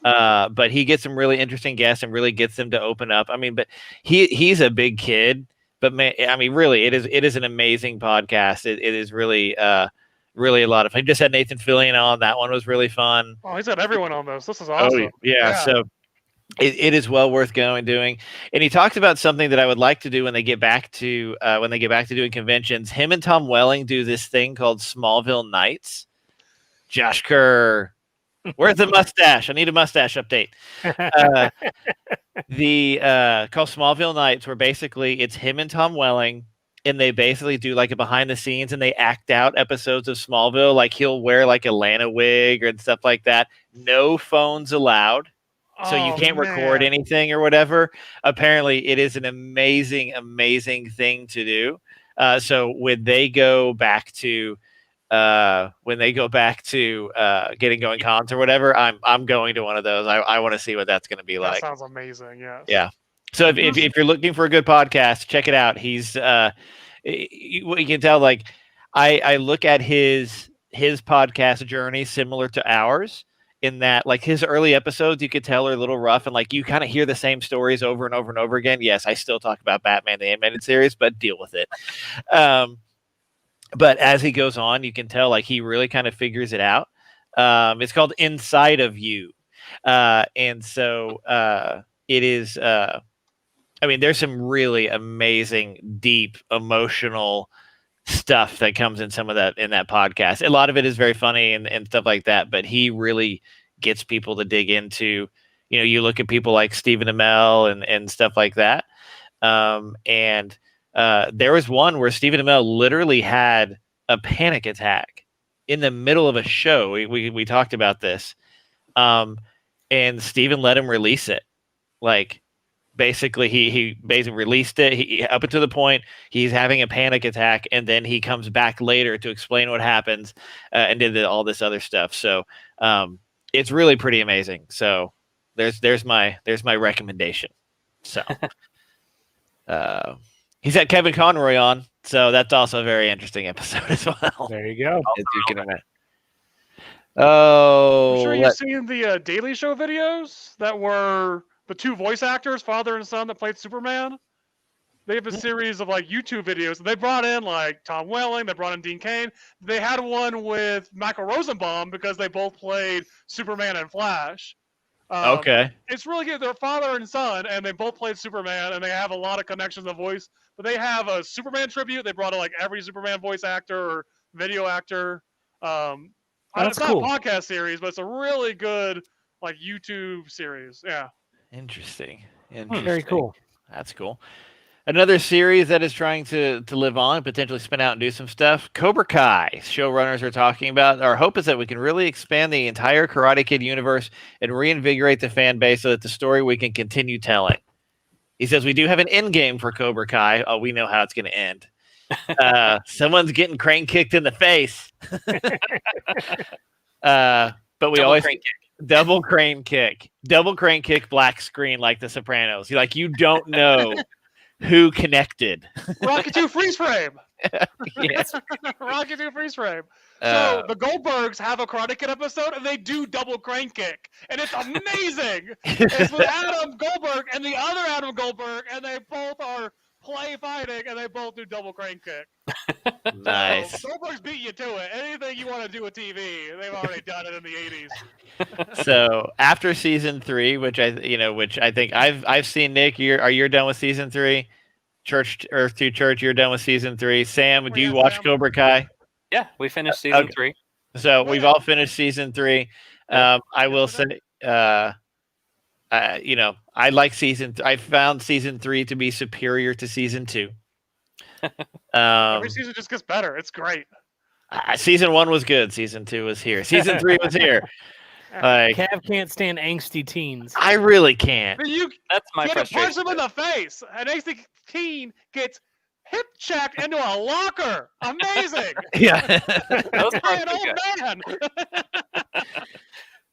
but he gets some really interesting guests and really gets them to open up. I mean, but he's a big kid, but man, I mean, really, it is an amazing podcast. It is really really a lot of fun. He just had Nathan Fillion on. That one was really fun. Oh, he's had everyone on this. This is awesome. Oh, yeah. So. It is well worth doing. And he talks about something that I would like to do when they get back to doing conventions. Him and Tom Welling do this thing called Smallville Nights. Josh Kerr, where's the mustache? I need a mustache update. Called Smallville Nights, where basically it's him and Tom Welling, and they basically do like a behind the scenes and they act out episodes of Smallville. Like he'll wear like a Lana wig and stuff like that. No phones allowed. So you can't record anything or whatever. Apparently, it is an amazing, amazing thing to do. So when they go back to getting going cons or whatever, I'm going to one of those. I want to see what that's going to be like. That sounds amazing. Yeah. Yeah. So if you're looking for a good podcast, check it out. He's you can tell like I look at his podcast journey similar to ours. In that, like his early episodes, you could tell are a little rough, and like you kind of hear the same stories over and over and over again. Yes, I still talk about Batman the Animated Series, but deal with it. But as he goes on, you can tell like he really kind of figures it out. It's called Inside of You, and so it is. I mean, there's some really amazing, deep, emotional stuff that comes in some of that in that podcast. A lot of it is very funny and stuff like that, but he really gets people to dig into, you look at people like Stephen Amell and stuff like that. And there was one where Stephen Amell literally had a panic attack in the middle of a show. We talked about this, and Stephen let him release it. Like, basically, he basically released it. He up until the point he's having a panic attack, and then he comes back later to explain what happens and did all this other stuff. So it's really pretty amazing. So there's my recommendation. So he's had Kevin Conroy on, so that's also a very interesting episode as well. There you go. As you can imagine. Oh, I'm sure you've seen the Daily Show videos that were the two voice actors, father and son, that played Superman. They have a series of like YouTube videos. They brought in like Tom Welling. They brought in Dean Cain. They had one with Michael Rosenbaum because they both played Superman and Flash. okay. It's really good. They're father and son, and they both played Superman, and they have a lot of connections of voice. But they have a Superman tribute. They brought in like every Superman voice actor or video actor. That's it's cool. not a podcast series, but it's a really good like YouTube series. Yeah. Interesting. Very cool. That's cool. Another series that is trying to live on, potentially spin out and do some stuff. Cobra Kai showrunners are talking about. Our hope is that we can really expand the entire Karate Kid universe and reinvigorate the fan base so that the story we can continue telling. He says we do have an end game for Cobra Kai. Oh, we know how it's going to end. Someone's getting crane kicked in the face. But we always double crane kick, black screen like The Sopranos. You don't know who connected. Rocky 2 freeze frame. Yes. Rocky 2 freeze frame. So the Goldbergs have a Karate Kid episode, and they do double crane kick, and it's amazing. It's with Adam Goldberg and the other Adam Goldberg, and they both are fighting, and they both do double crane kick. Nice. So Goldberg's beat you to it. Anything you want to do with TV, they've already done it in the 80s. So after season 3, which I think I've seen, Nick, are you done with season 3? Earth to Church, you're done with season 3. Sam, do you watch Cobra Kai? Yeah, we finished season 3. So we've all finished season 3. I will say, I like I found season 3 to be superior to season 2. Every season just gets better. It's great. Season 1 was good. Season 2 was here. Season 3 was here. Cav can't stand angsty teens. I really can't. That's my you frustration. punch him in the face. An angsty teen gets hip checked into a locker. Amazing. Yeah. Those parts An were old good. man.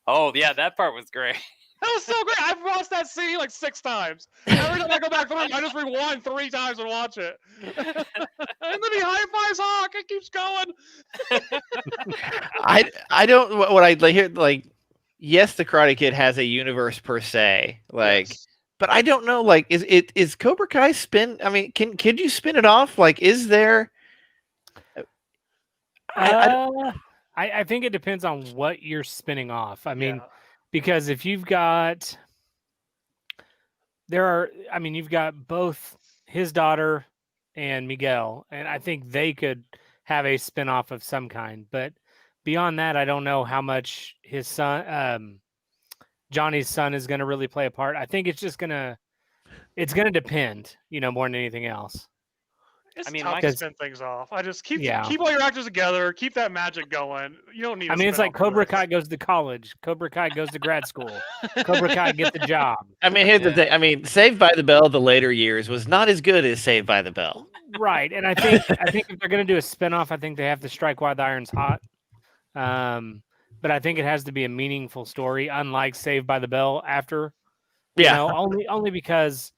Oh yeah, that part was great. That was so great. I've watched that scene like 6 times. Every time I go back through, I just rewind 3 times and watch it. And then he high fives Hawk. It keeps going. I don't what I hear like. Yes, the Karate Kid has a universe per se, Yes. but I don't know. Like, is Cobra Kai spin? I mean, could you spin it off? Like, is there? I think it depends on what you're spinning off. I mean, because if you've got, you've got both his daughter and Miguel, and I think they could have a spin-off of some kind. But beyond that, I don't know how much his son, Johnny's son, is going to really play a part. I think it's gonna depend, more than anything else. It's I mean, tough to spin things off. I just keep all your actors together, keep that magic going. You don't need. It's like Cobra Kai goes to college, Cobra Kai goes to grad school, Cobra Kai gets a job. I mean, here's the thing. I mean, Saved by the Bell, the later years, was not as good as Saved by the Bell. Right, and I think if they're going to do a spinoff, I think they have to strike while the iron's hot. But I think it has to be a meaningful story, unlike Saved by the Bell after. Only because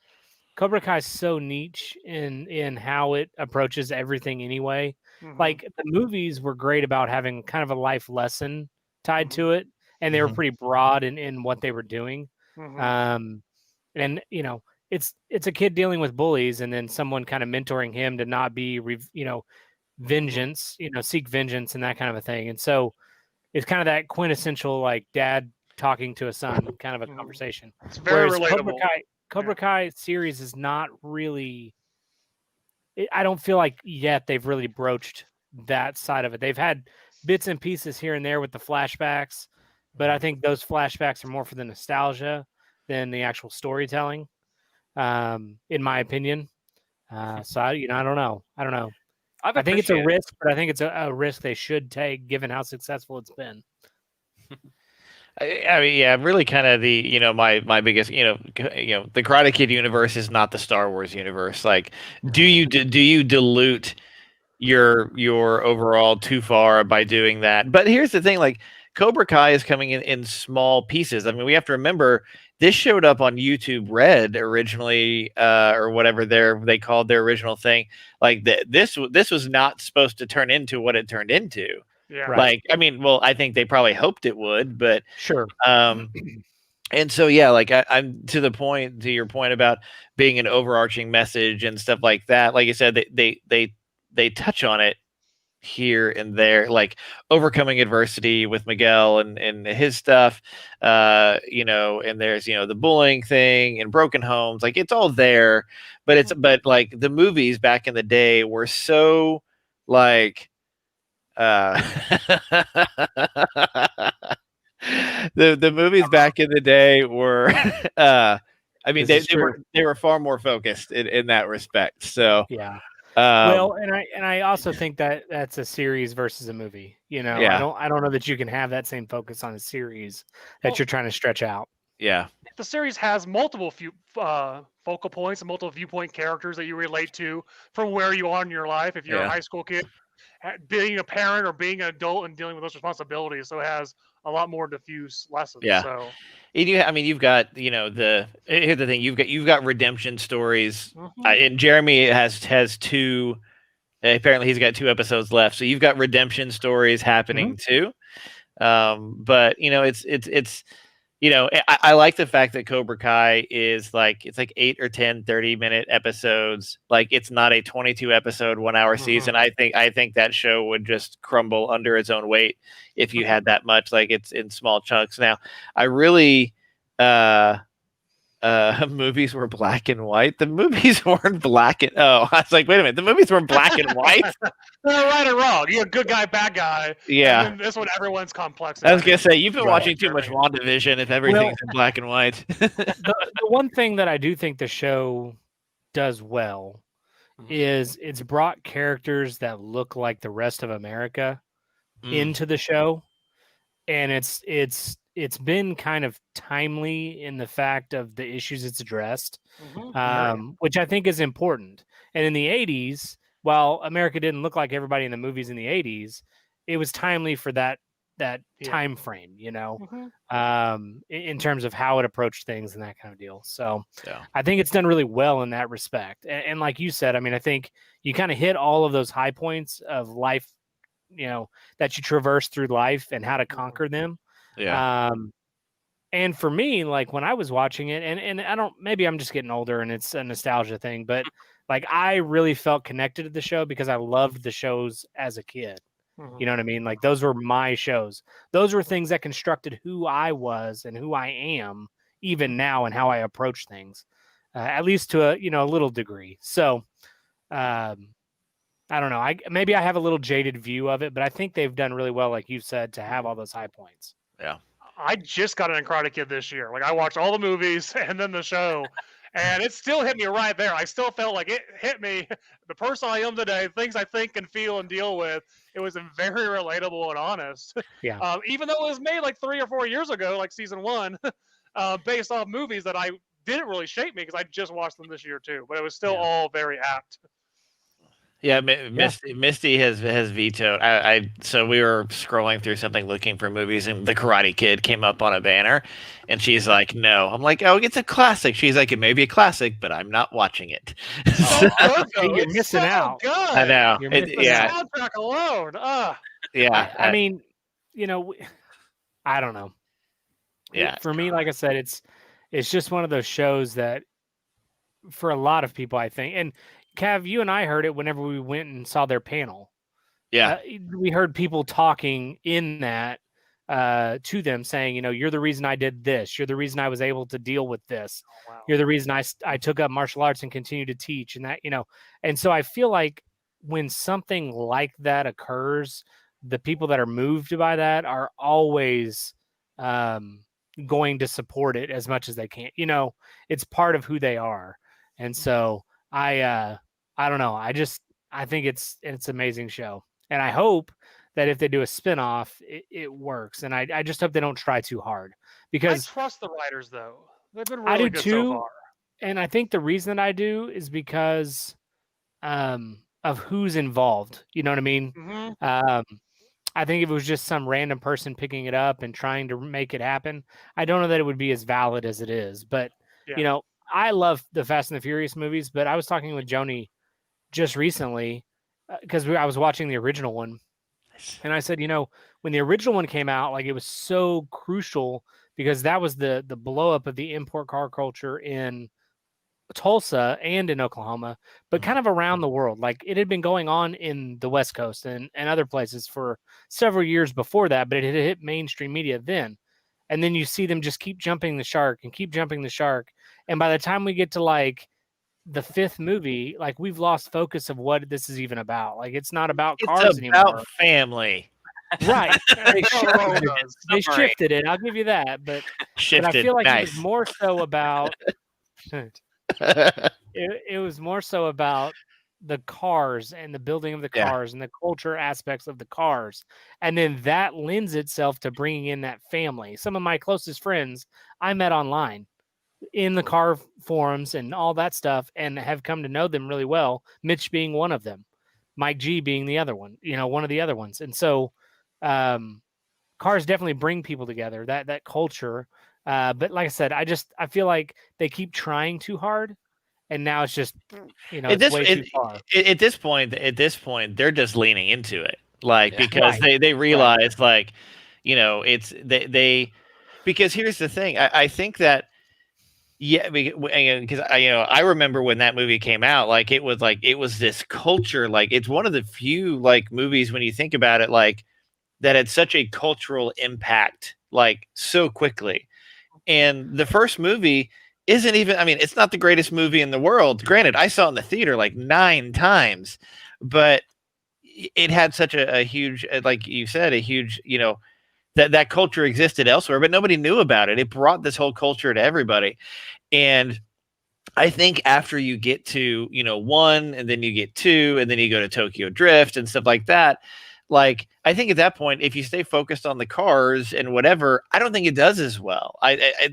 Cobra Kai is so niche in how it approaches everything anyway. Mhm. Like, the movies were great about having kind of a life lesson tied to it, and they were pretty broad in what they were doing. Mhm. And it's a kid dealing with bullies, and then someone kind of mentoring him to not be vengeance, seek vengeance and that kind of a thing. And so it's kind of that quintessential like dad talking to a son kind of a conversation. It's very Whereas relatable. Cobra Kai series is not really. I don't feel like yet they've really broached that side of it. They've had bits and pieces here and there with the flashbacks, but I think those flashbacks are more for the nostalgia than the actual storytelling, in my opinion. So I don't know. I've I think it's a appreciated- risk, but I think it's a risk they should take given how successful it's been. I mean, yeah, really kind of my biggest, the Karate Kid universe is not the Star Wars universe. Like, do you dilute your overall too far by doing that? But here's the thing, like Cobra Kai is coming in small pieces. I mean, we have to remember this showed up on YouTube Red originally, or whatever they called their original thing. Like this was not supposed to turn into what it turned into. Yeah. Right. Like, I mean, well, I think they probably hoped it would, but Sure. and so yeah, like I'm to your point about being an overarching message and stuff like that. Like I said, they touch on it here and there, like overcoming adversity with Miguel and his stuff, and there's the bullying thing and broken homes, like it's all there, but like the movies back in the day were so like the movies back in the day were I mean they were far more focused in that respect. So Yeah. Well, and I also think that that's a series versus a movie. Yeah. I don't know that you can have that same focus on a series that you're trying to stretch out. Yeah. The series has multiple focal points and multiple viewpoint characters that you relate to from where you are in your life. If you're a high school kid, being a parent, or being an adult and dealing with those responsibilities, so it has a lot more diffuse lessons. Yeah. So you've got here's the thing, you've got redemption stories, Mhm. And Jeremy has two. Apparently, he's got 2 episodes left, so you've got redemption stories happening too. But it's I like the fact that Cobra Kai is like it's like 8 or 10 30-minute episodes. Like it's not a 22 episode 1 hour season. I think that show would just crumble under its own weight if you had that much. Like it's in small chunks. Now, I really movies were black and white. The movies weren't black and I was like, wait a minute, the movies weren't black and white. They're right or wrong. You're a good guy, bad guy. Yeah. And this one, everyone's complex. I was gonna say you've been Right. watching too much WandaVision if everything's in black and white. The one thing that I do think the show does well is it's brought characters that look like the rest of America into the show, and it's been kind of timely in the fact of the issues it's addressed, which I think is important. And in the 80s, while America didn't look like everybody in the movies in the 80s, it was timely for that time frame, in terms of how it approached things and that kind of deal. So I think it's done really well in that respect. And like you said, I mean, I think you kind of hit all of those high points of life, that you traverse through life and how to conquer them. Yeah. And for me, like when I was watching it, and maybe I'm just getting older and it's a nostalgia thing, but like I really felt connected to the show because I loved the shows as a kid. You know what I mean? Like those were my shows. Those were things that constructed who I was and who I am even now and how I approach things, at least to a little degree. So I don't know. Maybe I have a little jaded view of it, but I think they've done really well, like you said, to have all those high points. Yeah. I just got an Karate Kid this year. Like I watched all the movies and then the show, and it still hit me right there. I still felt like it hit me. The person I am today, things I think and feel and deal with. It was very relatable and honest. Yeah. Even though it was made like 3 or 4 years ago, like season 1, based off movies that I didn't really shape me because I just watched them this year too. But it was still all very apt. Yeah, Misty has vetoed. So we were scrolling through something looking for movies, and The Karate Kid came up on a banner, and she's like, "No." I'm like, "Oh, it's a classic." She's like, "It may be a classic, but I'm not watching it." You're missing out. Good. I know. You're The Yeah, soundtrack alone. yeah. I mean, I don't know. Yeah. For me, like I said, it's just one of those shows that for a lot of people, I think, and Cav, you and I heard it whenever we went and saw their panel. Yeah. We heard people talking in that to them saying, you're the reason I did this. You're the reason I was able to deal with this. Wow. You're the reason I took up martial arts and continue to teach, and that, and so I feel like when something like that occurs, the people that are moved by that are always going to support it as much as they can. It's part of who they are. And so I I don't know. I think it's an amazing show, and I hope that if they do a spinoff, it works. And I just hope they don't try too hard I because trust the writers though. They've been I really do good so too. far. And I think the reason that I do is because of who's involved. You know what I mean? Hmm. I think if it was just some random person picking it up and trying to make it happen, I don't know that it would be as valid as it is. But Yeah. you know, I love the Fast and the Furious movies. But I was talking with Joni just recently because I was watching the original one, and I said, you know, when the original one came out, like it was so crucial because that was the blow up of the import car culture in Tulsa and in Oklahoma, but kind of around the world. Like it had been going on in the West Coast and other places for several years before that, but it had hit mainstream media then. And then you see them just keep jumping the shark and keep jumping the shark. And by the time we get to like the fifth movie, like we've lost focus of what this is even about. Like it's not about cars It's about anymore. family. Right. They Railroad shifted it. does. They Submarine. shifted it. I'll give you that. But I Shifted. feel like it Nice. was more so about it was more so about the cars and the building of the Yeah. cars and the culture aspects of the cars. And then that lends itself to bringing in that family. Some of my closest friends I met online in the car forums and all that stuff and have come to know them really well. Mitch being one of them, Mike G being the other one, you know, one of the other ones. And so cars definitely bring people together, that culture. But like I said, I feel like they keep trying too hard, and now it's just, you know, it's way too far. At this point, they're just leaning into it, like Yeah. because Right. they realize, like, you know, it's they because here's the thing, I think that because I remember when that movie came out, like it was this culture, like it's one of the few like movies when you think about it, like that had such a cultural impact, like so quickly. And the first movie isn't even, I mean, it's not the greatest movie in the world. Granted, I saw it in the theater like 9 times, but it had such a huge, like you said, a huge, you know, that culture existed elsewhere, but nobody knew about it. It brought this whole culture to everybody. And I think after you get to, you know, 1 and then you get 2 and then you go to Tokyo Drift and stuff like that, like I think at that point, if you stay focused on the cars and whatever, I don't think it does as well.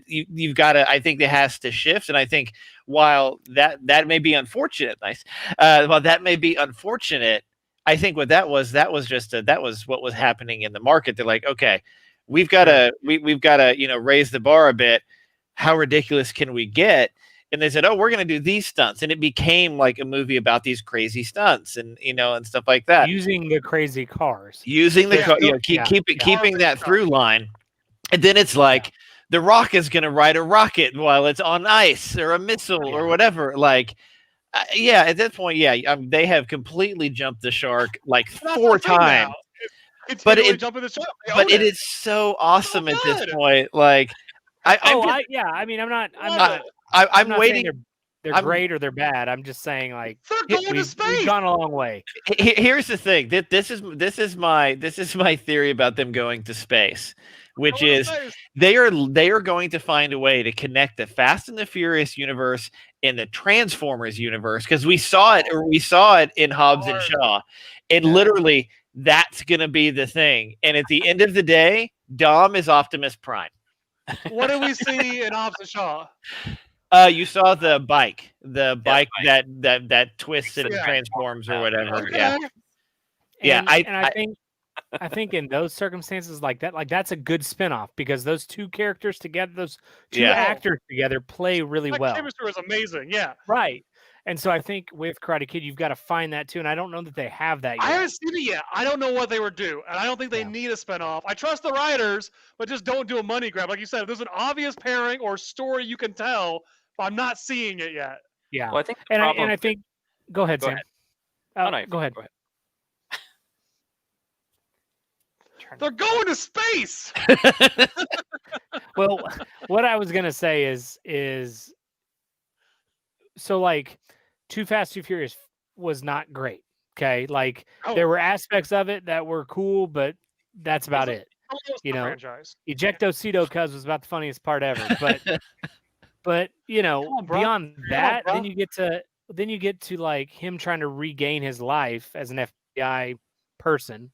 You've got to. I think it has to shift, and I think while that may be unfortunate, while that may be unfortunate, I think what that was just that was what was happening in the market. They're like, okay, we've got to we've got to, you know, raise the bar a bit. How ridiculous can we get? And they said, oh, we're going to do these stunts. And it became like a movie about these crazy stunts and, you know, and stuff like that. Using the crazy cars. Using the, Yeah, you know, keeping that through line. And then it's like, The Rock is going to ride a rocket while it's on ice or a missile or whatever. Like, yeah, at that point, they have completely jumped the shark like 4 times. But it is so awesome at this point. Like, I'm not waiting. saying they're great or they're bad. I'm just saying, like, they're going to space. We've gone a long way. Here's the thing. This is my theory about them going to space, which is they are going to find a way to connect the Fast and the Furious universe and the Transformers universe, because we saw it in Hobbs and Shaw, and literally that's going to be the thing. And at the end of the day, Dom is Optimus Prime. What did we see in Hobbs and Shaw? You saw the bike that twists and transforms or whatever. Okay. Yeah. I think in those circumstances like that, like that's a good spinoff because those two characters together, those two actors together play really well. Chemistry was amazing. Yeah. Right. And so I think with Karate Kid, you've got to find that too. And I don't know that they have that yet. I haven't seen it yet. I don't know what they would do. And I don't think they need a spinoff. I trust the writers, but just don't do a money grab. Like you said, if there's an obvious pairing or story you can tell, but I'm not seeing it yet. Yeah. Well, I think I think go ahead, Sam. No, go ahead. They're going to space. Well, what I was gonna say is so like Too Fast, Too Furious was not great. Okay, like there were aspects of it that were cool, but that's about it. You know, Ejectocito Cuz was about the funniest part ever. But you know, beyond that, then you get to then you get to like him trying to regain his life as an FBI person,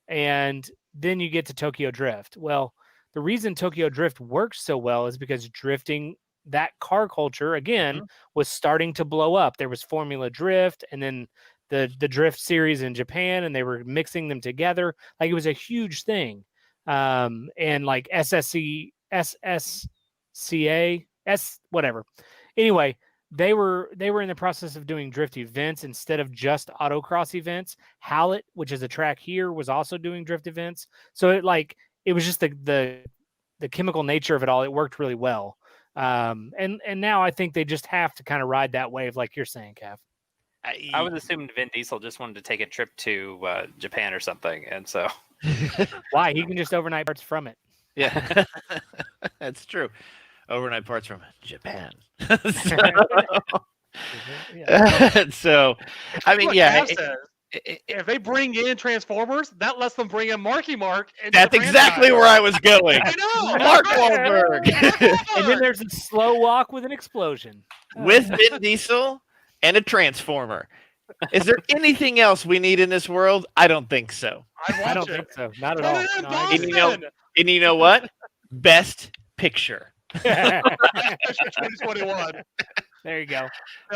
and then you get to Tokyo Drift. Well, the reason Tokyo Drift works so well is because drifting, that car culture again was starting to blow up. There was Formula Drift, and then the Drift series in Japan, and they were mixing them together. Like it was a huge thing. And like SSCA, whatever. Anyway, they were in the process of doing drift events instead of just autocross events. Hallett, which is a track here, was also doing drift events. So it was just the chemical nature of it all. It worked really well. And now I think they just have to kind of ride that wave, like you're saying, Cav. I was assuming Vin Diesel just wanted to take a trip to Japan or something, and so Why? He can just overnight parts from it. Yeah, that's true. Overnight parts from Japan. So, I mean, What yeah. Cav says. If they bring in Transformers, that lets them bring in Marky Mark. into That's the exactly franchise. where I was going. I know. Mark Mark Wahlberg. And then there's a slow walk with an explosion. With Vin Diesel and a Transformer. Is there anything else we need in this world? I don't think so. I don't think so. Not at all. Put it in No, I agree. Boston. And you know what? Best picture. 2021. There you go.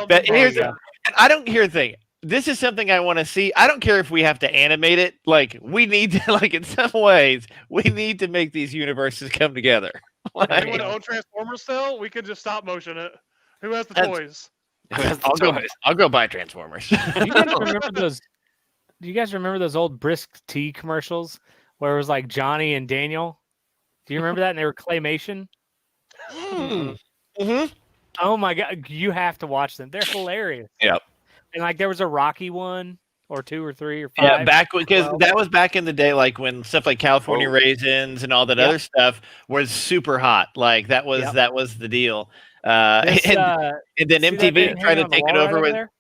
But here's you go. I don't hear a thing. This is something I want to see. I don't care if we have to animate it. Like we need to, like in some ways, we need to make these universes come together. If Like, you want to own Transformers still, we can just stop motion it. Who has the That's- toys? I'll go buy Transformers. Do you guys remember those? Do you guys remember those old Brisk Tea commercials where it was like Johnny and Daniel? Do you remember that? And they were claymation. Mm-hmm. Oh my god, you have to watch them. They're hilarious. Yep. And like there was a Rocky one, or 2 or 3 or 5. Yeah, back because 12. that was back in the day, like when stuff like California Oh. Raisins and all that Yep. other stuff was super hot. Like that was Yep. the deal. This, And then see that MTV thing tried hanging to on the take it wall right over with there?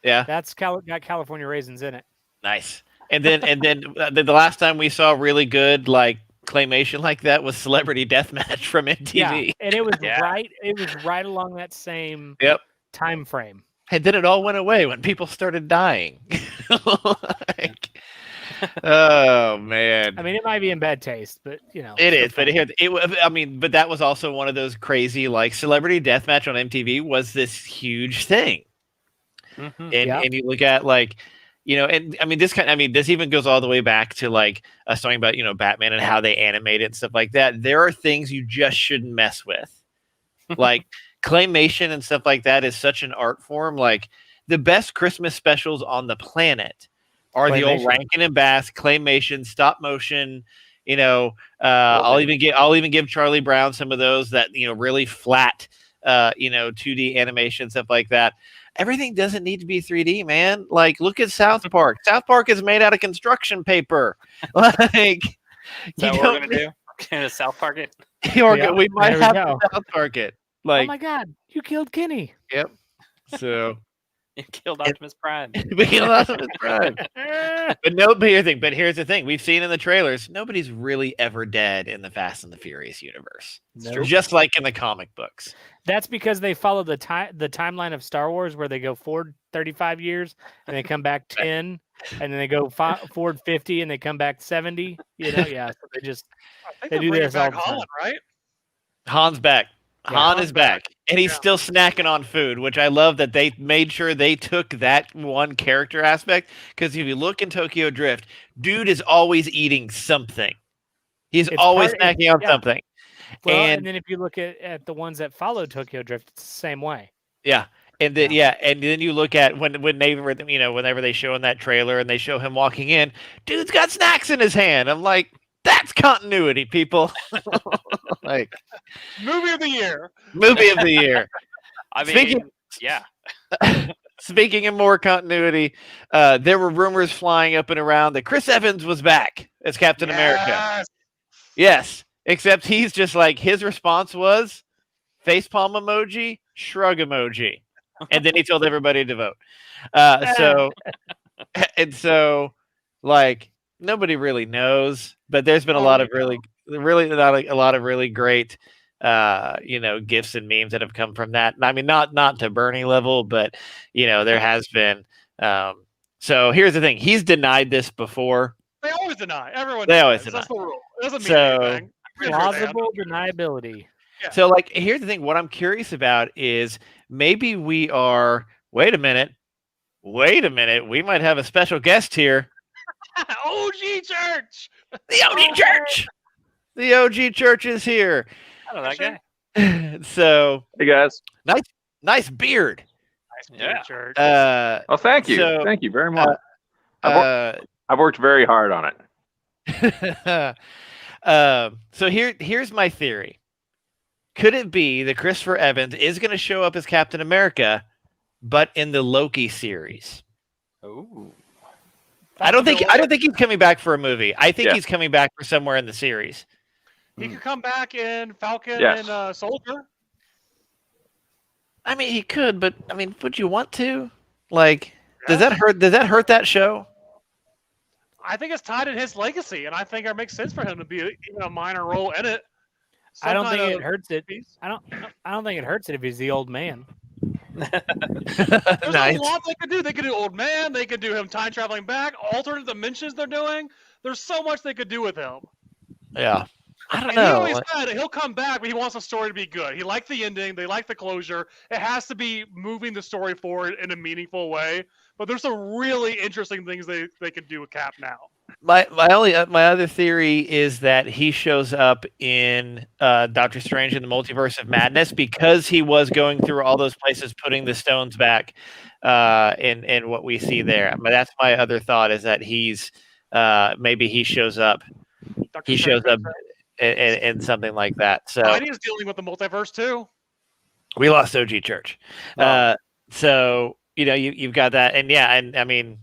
yeah, That's got California Raisins in it. nice. And then the last time we saw really good like claymation like that was Celebrity Deathmatch from MTV. Yeah, and it was Yeah. right. It was right along that same Yep. time frame. And then it all went away when people started dying. Like, oh man. I mean, it might be in bad taste, but you know, It still is, but fun. I mean, but that was also one of those crazy like Celebrity Deathmatch on MTV was this huge thing, Mhm. and Yeah. and you look at like, you know, and I mean this even goes all the way back to like us talking about Batman and how they animate it and stuff like that. There are things you just shouldn't mess with, like claymation and stuff like that is such an art form. Like the best Christmas specials on the planet are the old Claymation. Rankin and Bass claymation, stop motion. I'll even give Charlie Brown some of those that really flat, 2D animation stuff like that. Everything doesn't need to be 3D, man. Like look at South Park. South Park is made out of construction paper. Like Is that what we're gonna do? Gonna South Park it? Yeah, we might there we have go. to South Park it. Oh Like my god, you killed Kenny. so. You killed Optimus Prime. We lost his prime. But here's the thing. We've seen in the trailers, nobody's really ever dead in the Fast and the Furious universe. Nope. Just like in the comic books. That's because they follow the timeline of Star Wars, where they go forward 35 years and they come back 10, and then they go forward 50 and they come back 70. Yeah. So they just I think They they're do bringing this all back the time. Holland, right? Han's back. Yeah, Han Han's is back. And he's Yeah. still snacking on food, which I love that they made sure they took that one character aspect. Because if you look in Tokyo Drift, dude is always eating something. He's It's always part- snacking on yeah. something. well, and And then if you look at the ones that follow Tokyo Drift, it's the same way. yeah. And then and then you look at whenever they show in that trailer and they show him walking in, dude's got snacks in his hand. I'm like, that's continuity, people. Like Movie of the year. movie of the year. I mean, Speaking- yeah. Speaking of more continuity, there were rumors flying up and around that Chris Evans was back as Captain America. Yes. Yes, except he's just like his response was facepalm emoji, shrug emoji, and then he told everybody to vote. So like nobody really knows, but there's been a lot of really not a lot of really great gifs and memes that have come from that. I mean, not to Bernie level, but there has been. So here's the thing: he's denied this before. They always deny. Everyone. They always denies. That's the rule. It doesn't mean So- anything. Raise your hand. Plausible deniability. Yeah. So, like, here's the thing: what I'm curious about is maybe we are. Wait a minute. We might have a special guest here. OG Church. The OG Church. The OG Church is here. I don't know that guy. So Hey guys. nice beard. Nice Yeah. Church. Oh, thank you. So, Thank you very much. Uh, I've worked very hard on it. so here's my theory. Could it be that Christopher Evans is going to show up as Captain America, but in the Loki series? Ooh. I don't think he's coming back for a movie. I think Yeah. he's coming back for somewhere in the series. He could come back in Falcon Yes. and Soldier. I mean, he could, but I mean, would you want to? Like, does that hurt? Does that hurt that show? I think it's tied in his legacy, and I think it makes sense for him to be even a minor role in it. I don't Some think kind it of hurts it. piece. I don't think it hurts it if he's the old man. There's Nice. a lot they could do. They could do Old Man. They could do him time traveling back. Alternate dimensions they're doing. There's so much they could do with him. Yeah, I don't And he know. always said that he'll come back, but he wants the story to be good. He liked the ending. They like the closure. It has to be moving the story forward in a meaningful way. But there's some really interesting things they could do with Cap now. My other theory is that he shows up in Doctor Strange in the Multiverse of Madness because he was going through all those places, putting the stones back, in what we see there. But that's my other thought, is that he's maybe he shows up. Dr. He Strange shows up makes sense. in something like that. So Spidey is dealing with the multiverse too. we lost OG Church. Oh. So you've got that, and yeah, and I mean,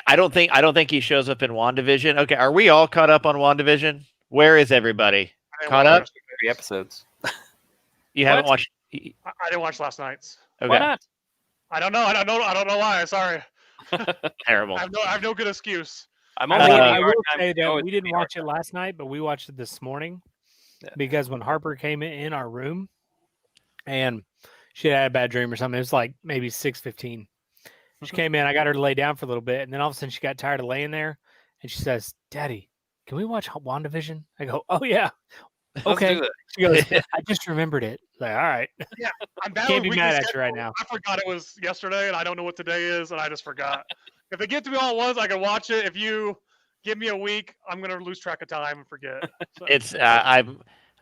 I don't think he shows up in WandaVision. Okay, are we all caught up on WandaVision? Where is everybody? I didn't Caught watch up? last- 3 episodes. You haven't What? watched? I didn't watch last night's. Okay, Why not? I don't know. I don't know why. Sorry. terrible. I have no good excuse. I'm I only will, giving I you a will hard time say because you that always we give didn't me a hard watch it time. last night, but we watched it this morning Yeah. because when Harper came in our room and she had a bad dream or something, it was like maybe 6:15. She came in, I got her to lay down for a little bit, and then all of a sudden she got tired of laying there, and she says, "Daddy, can we watch WandaVision?" I go, "Oh yeah, Let's okay." do that. She goes, "I just remembered it." Like, all right, I'm bad Can't with be mad weekly at you right schedule. now. I forgot it was yesterday, and I don't know what today is, and I just forgot. If it gets to me all at once, I can watch it. If you give me a week, I'm gonna lose track of time and forget. So, It's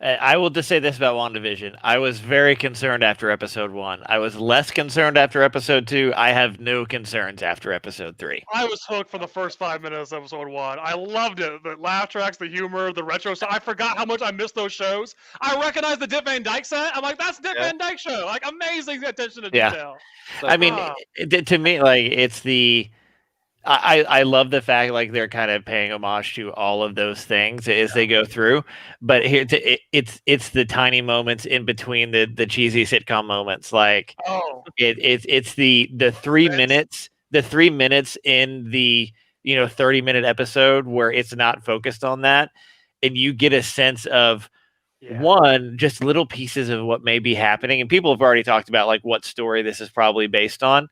I will just say this about WandaVision. I was very concerned after episode 1. I was less concerned after episode 2. I have no concerns after episode 3. I was hooked for the first 5 minutes of episode 1. I loved it. The laugh tracks, the humor, the retro stuff. I forgot how much I missed those shows. I recognized the Dick Van Dyke set. I'm like, that's Dick Yeah. Van Dyke show. Like, amazing attention to Yeah. detail. So, I mean, Ah. to me, like, it's the I love the fact, like, they're kind of paying homage to all of those things as they go through, but here it's the tiny moments in between the cheesy sitcom moments, like Oh, it's the 3 That's- minutes, in the 30-minute episode where it's not focused on that, and you get a sense of yeah. one, just little pieces of what may be happening, and people have already talked about like what story this is probably based on.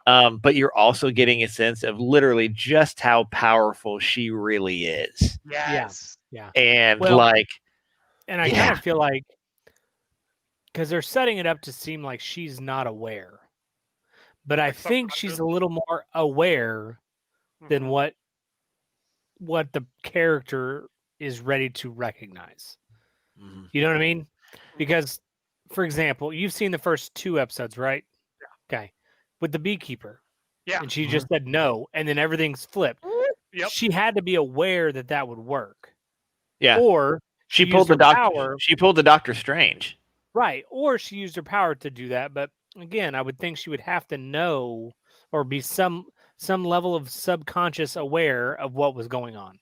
But you're also getting a sense of literally just how powerful she really is, Yes. and Well, like, and I Yeah. kind of feel like because they're setting it up to seem like she's not aware, but I Like think she's a subconscious? little more aware than Mhm. what the character is ready to recognize. Mhm. You know what I mean? Because, for example, you've seen the first 2 episodes, right? Yeah. Okay. With the beekeeper. Yeah. And she just said no, and then everything's flipped. Yep. She had to be aware that that would work. yeah, Or she used pulled the her doctor. power. She pulled the Doctor Strange. right. Or she used her power to do that. But again, I would think she would have to know or be some level of subconscious aware of what was going on.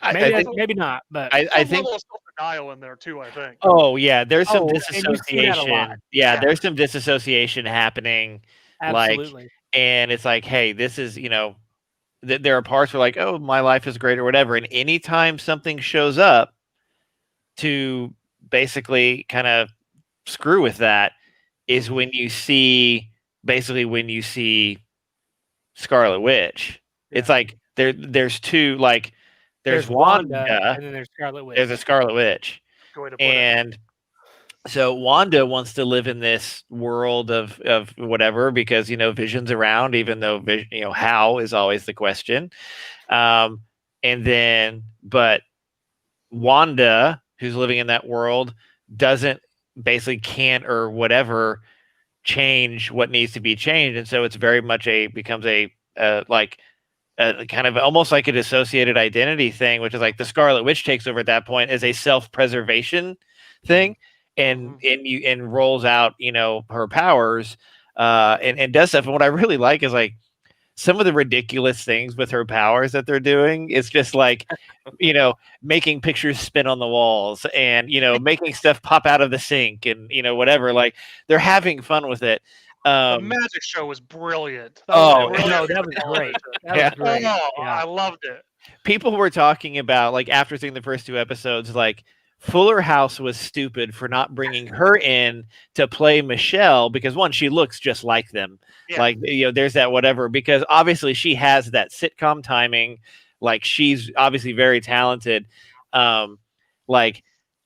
I Maybe think. maybe not, but I Some think. level of self-denial in there too, I think. Oh yeah, there's some Oh, and you see that a disassociation. lot. Yeah, Yeah. there's some disassociation happening, like, absolutely. and it's like, hey, this is there are parts where like, oh, my life is great or whatever, and anytime something shows up to basically kind of screw with that is when you see Scarlet Witch. It's like there's two, like there's Wanda, and then there's Scarlet Witch. there's a Scarlet Witch, Good way to put it. and so Wanda wants to live in this world of whatever, because Vision's around, even though how is always the question. And then, but Wanda, who's living in that world, can't or whatever change what needs to be changed, and so it's very much becomes a kind of almost like a dissociated identity thing, which is like the Scarlet Witch takes over at that point as a self-preservation thing, and rolls out her powers and does stuff. And what I really like is like some of the ridiculous things with her powers that they're doing. It's just like making pictures spin on the walls, and making stuff pop out of the sink, and whatever. Like they're having fun with it. The magic show was brilliant. That was great. That was great. Oh, I loved it. People were talking about, like, after seeing the first 2 episodes, like Fuller House was stupid for not bringing her in to play Michelle, because one, she looks just like them. Yeah. Like, there's that whatever, because obviously she has that sitcom timing. Like, she's obviously very talented. Like,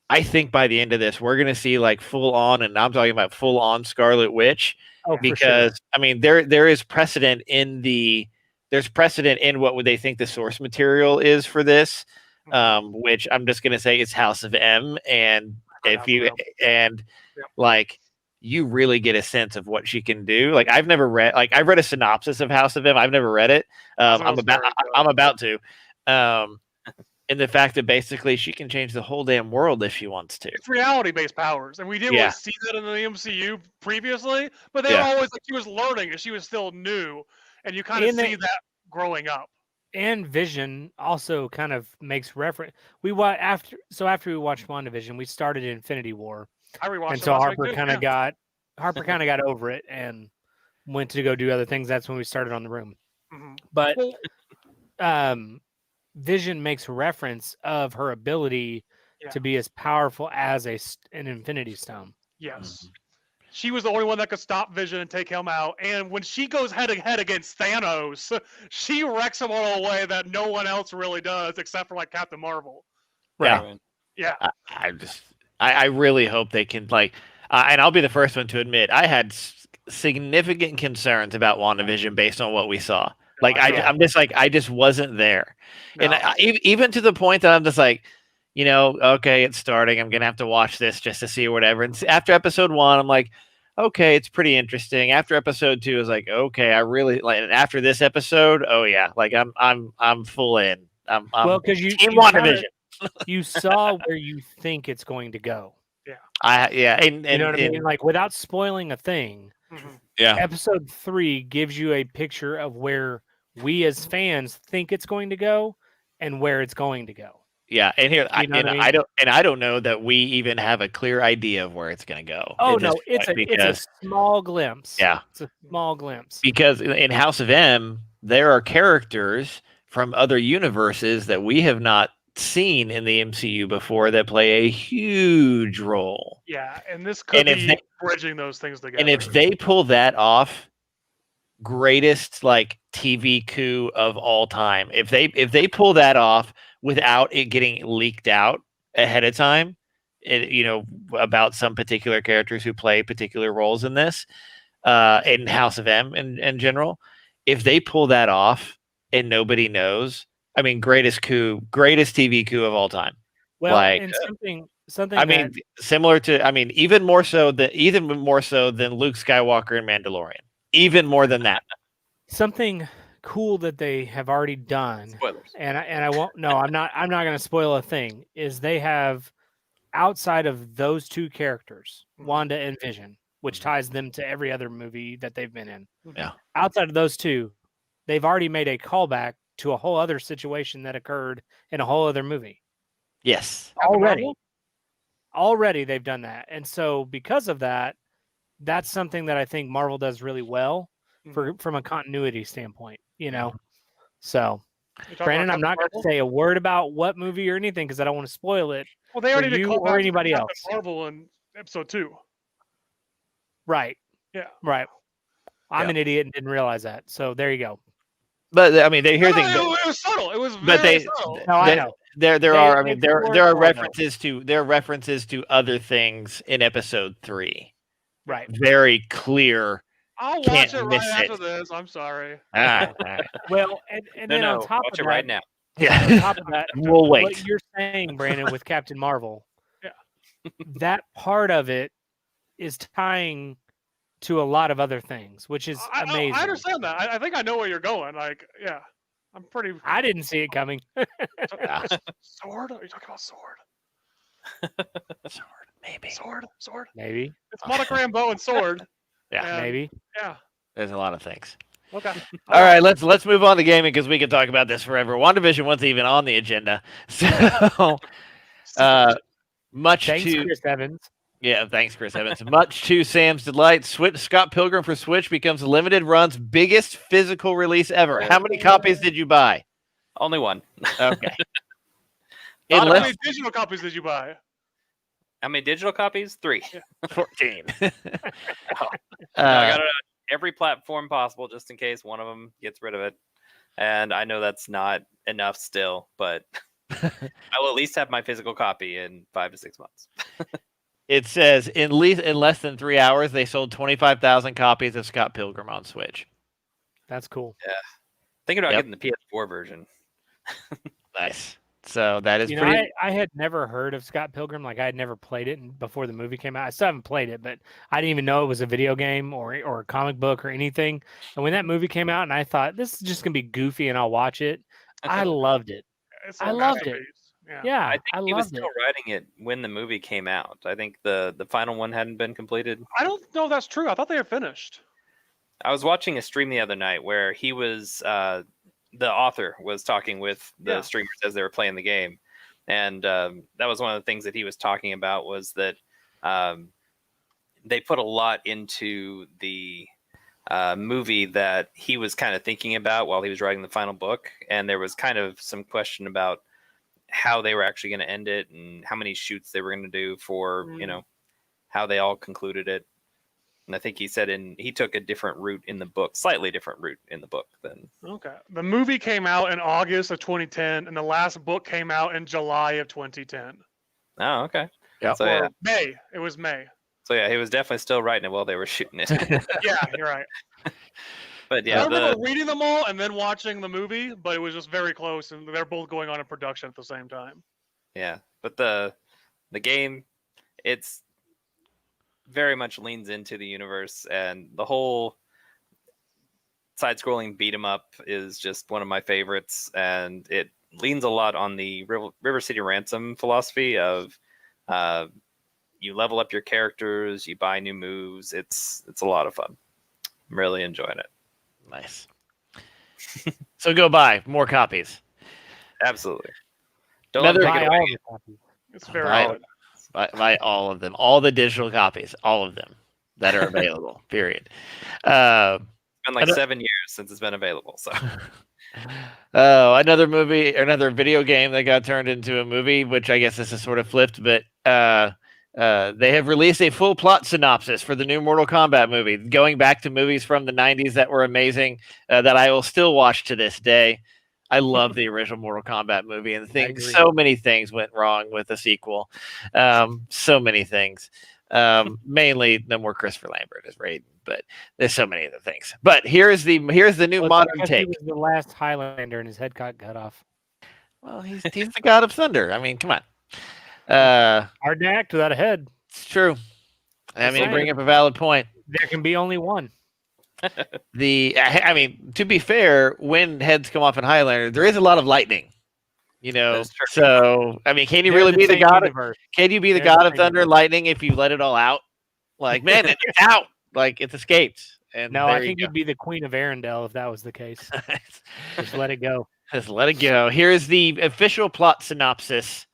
I think by the end of this, we're going to see like full on, and I'm talking about full on Scarlet Witch. Oh, because sure. I mean, there is precedent in what would they think the source material is for this, which I'm just gonna say is House of M, and like you really get a sense of what she can do. Like I've read a synopsis of House of M. I've never read it. I'm about to. And the fact that basically she can change the whole damn world if she wants to. It's reality-based powers, and we didn't really see that in the MCU previously. But they were always like she was learning, and she was still new, and you kind of see that growing up. And Vision also kind of makes reference. After we watched WandaVision, we started Infinity War. I rewatched and so Harper kind of got over it and went to go do other things. That's when we started on the room. But Vision makes reference of her ability to be as powerful as an Infinity Stone. Yes. She was the only one that could stop Vision and take him out. And when she goes head to head against Thanos, she wrecks him all a way that no one else really does, except for like Captain Marvel. Right. Yeah. I really hope they can, like, and I'll be the first one to admit, I had significant concerns about WandaVision based on what we saw. Like, I'm just like, I just wasn't there. No. And even to the point that I'm just like, okay, it's starting. I'm going to have to watch this just to see or whatever. And after episode 1, I'm like, okay, it's pretty interesting. After episode 2, I was like, okay, I really like. And after this episode, oh yeah, like I'm full in. Well, because you WandaVision. You saw where you think it's going to go. Yeah. And you know what I mean? Like, without spoiling a thing. Yeah. Episode 3 gives you a picture of where we as fans think it's going to go and where it's going to go. Yeah, and here I don't know that we even have a clear idea of where it's going to go. Oh no, it's a small glimpse. Yeah, it's a small glimpse. Because in House of M, there are characters from other universes that we have not seen in the MCU before that play a huge role. Yeah, and this could be bridging those things together. And if they pull that off, greatest like TV coup of all time. If they pull that off without it getting leaked out ahead of time, about some particular characters who play particular roles in this, in House of M in general, if they pull that off and nobody knows, I mean, greatest TV coup of all time. Well, like, and something. I mean, similar to, I mean, even more so than Luke Skywalker and Mandalorian. Even more than that. Something cool that they have already done. Spoilers. And I won't. No, I'm not going to spoil a thing. Is they have, outside of those 2 characters, Wanda and Vision, which ties them to every other movie that they've been in. Yeah. Outside of those 2, they've already made a callback to a whole other situation that occurred in a whole other movie. Yes. Already they've done that. And so because of that, that's something that I think Marvel does really well from a continuity standpoint, So You talking Brandon, about I'm not going Captain to say a word about what movie or anything because I don't want to spoil it. Marvel? Well, they already for did you call or back to anybody Captain else. Marvel in episode 2. Right. Yeah. Right. I'm Yeah. an idiot and didn't realize that. So there you go. But I mean, here's the thing. It was subtle. It was But very they, subtle. No, I know. there They- are. I they mean, there explore are it more, though. references to other things in episode 3. Right. Very clear. I'll Can't watch it right miss after it. this. I'm sorry. Ah, all right. Well, and then on top watch of it right that, now. on top of that, We'll what wait. you're saying, Brandon, with Captain Marvel, Yeah. that part of it is tying to a lot of other things, which is amazing. I understand that. I think I know where you're going. Like, yeah, I'm pretty. I didn't see it coming. Sword? Are you talking about sword? Sword, maybe. Sword. Maybe. It's Monogram bow and sword. Yeah, And- Maybe. Yeah. there's a lot of things. Okay. All right, let's move on to gaming because we can talk about this forever. WandaVision wasn't even on the agenda, so much Thanks, to Chris Evans. yeah, thanks, Chris Evans. Much to Sam's delight, Scott Pilgrim for Switch becomes Limited Run's biggest physical release ever. How many copies did you buy? Only one. Okay. How Unless many digital copies did you buy? How many digital copies? 3. 14. No, I got it on every platform possible just in case one of them gets rid of it. And I know that's not enough still, but I will at least have my physical copy in 5 to 6 months. It says in less than 3 hours, they sold 25,000 copies of Scott Pilgrim on Switch. That's cool. Thinking about Yep. getting the PS4 version. Nice. So that is You know, pretty. I had never heard of Scott Pilgrim. Like, I had never played it before the movie came out. I still haven't played it, but I didn't even know it was a video game or a comic book or anything. And when that movie came out, and I thought, this is just going to be goofy and I'll watch it, I loved it. It's I a loved it. masterpiece. Yeah. Yeah, I think I he was loved still it. writing it when the movie came out. I think the final one hadn't been completed. I don't know if that's true. I thought they had finished. I was watching a stream the other night where he was the author was talking with the Yeah. streamers as they were playing the game, and that was one of the things that he was talking about was that they put a lot into the movie that he was kind of thinking about while he was writing the final book, and there was kind of some question about how they were actually going to end it and how many shoots they were going to do for how they all concluded it. And I think he said he took a different route in the book, slightly different route in the book than. Okay. The movie came out in August of 2010, and the last book came out in July of 2010. Oh, okay. Yep. So yeah, Or May. It was May. so yeah, he was definitely still writing it while they were shooting it. Yeah, you're right. But I yeah, remember reading them all and then watching the movie, but it was just very close, and they're both going on in production at the same time. but the game, it's very much leans into the universe, and the whole side-scrolling beat 'em up is just one of my favorites, and it leans a lot on the River City Ransom philosophy of you level up your characters, you buy new moves. It's a lot of fun. I'm really enjoying it. Nice. So go buy more copies. Absolutely. Don't Another- take Buy it away. all the copies. It's very Right. good. Buy all of them, all the digital copies, all of them that are available. Period. It's been like I don't- 7 years since it's been available. So Another movie, another video game that got turned into a movie, which I guess this is sort of flipped, but they have released a full plot synopsis for the new Mortal Kombat movie, going back to movies from the 90s that were amazing, that I will still watch to this day. I love the original Mortal Kombat movie, and agree. so many things went wrong with the sequel. So many things. Mainly no more Christopher Lambert as Raiden, but there's so many other things. But here's the new Well, it's modern because take. He was the last Highlander, and his head got cut off. Well, he's the god of thunder. I mean, come on. Hard to act without a head. It's true. I mean, you saying. bring up a valid point. There can be only one. I mean, to be fair, when heads come off in Highlander, there is a lot of lightning. That's true. So I mean, can you They're really be the same god? universe. Can you be the They're god the of same thunder and universe. lightning if you let it all out? Like, man, it's out. Like it's escaped. And No, there I you think go. you'd be the Queen of Arendelle if that was the case. Just let it go. Just let it go. Here's the official plot synopsis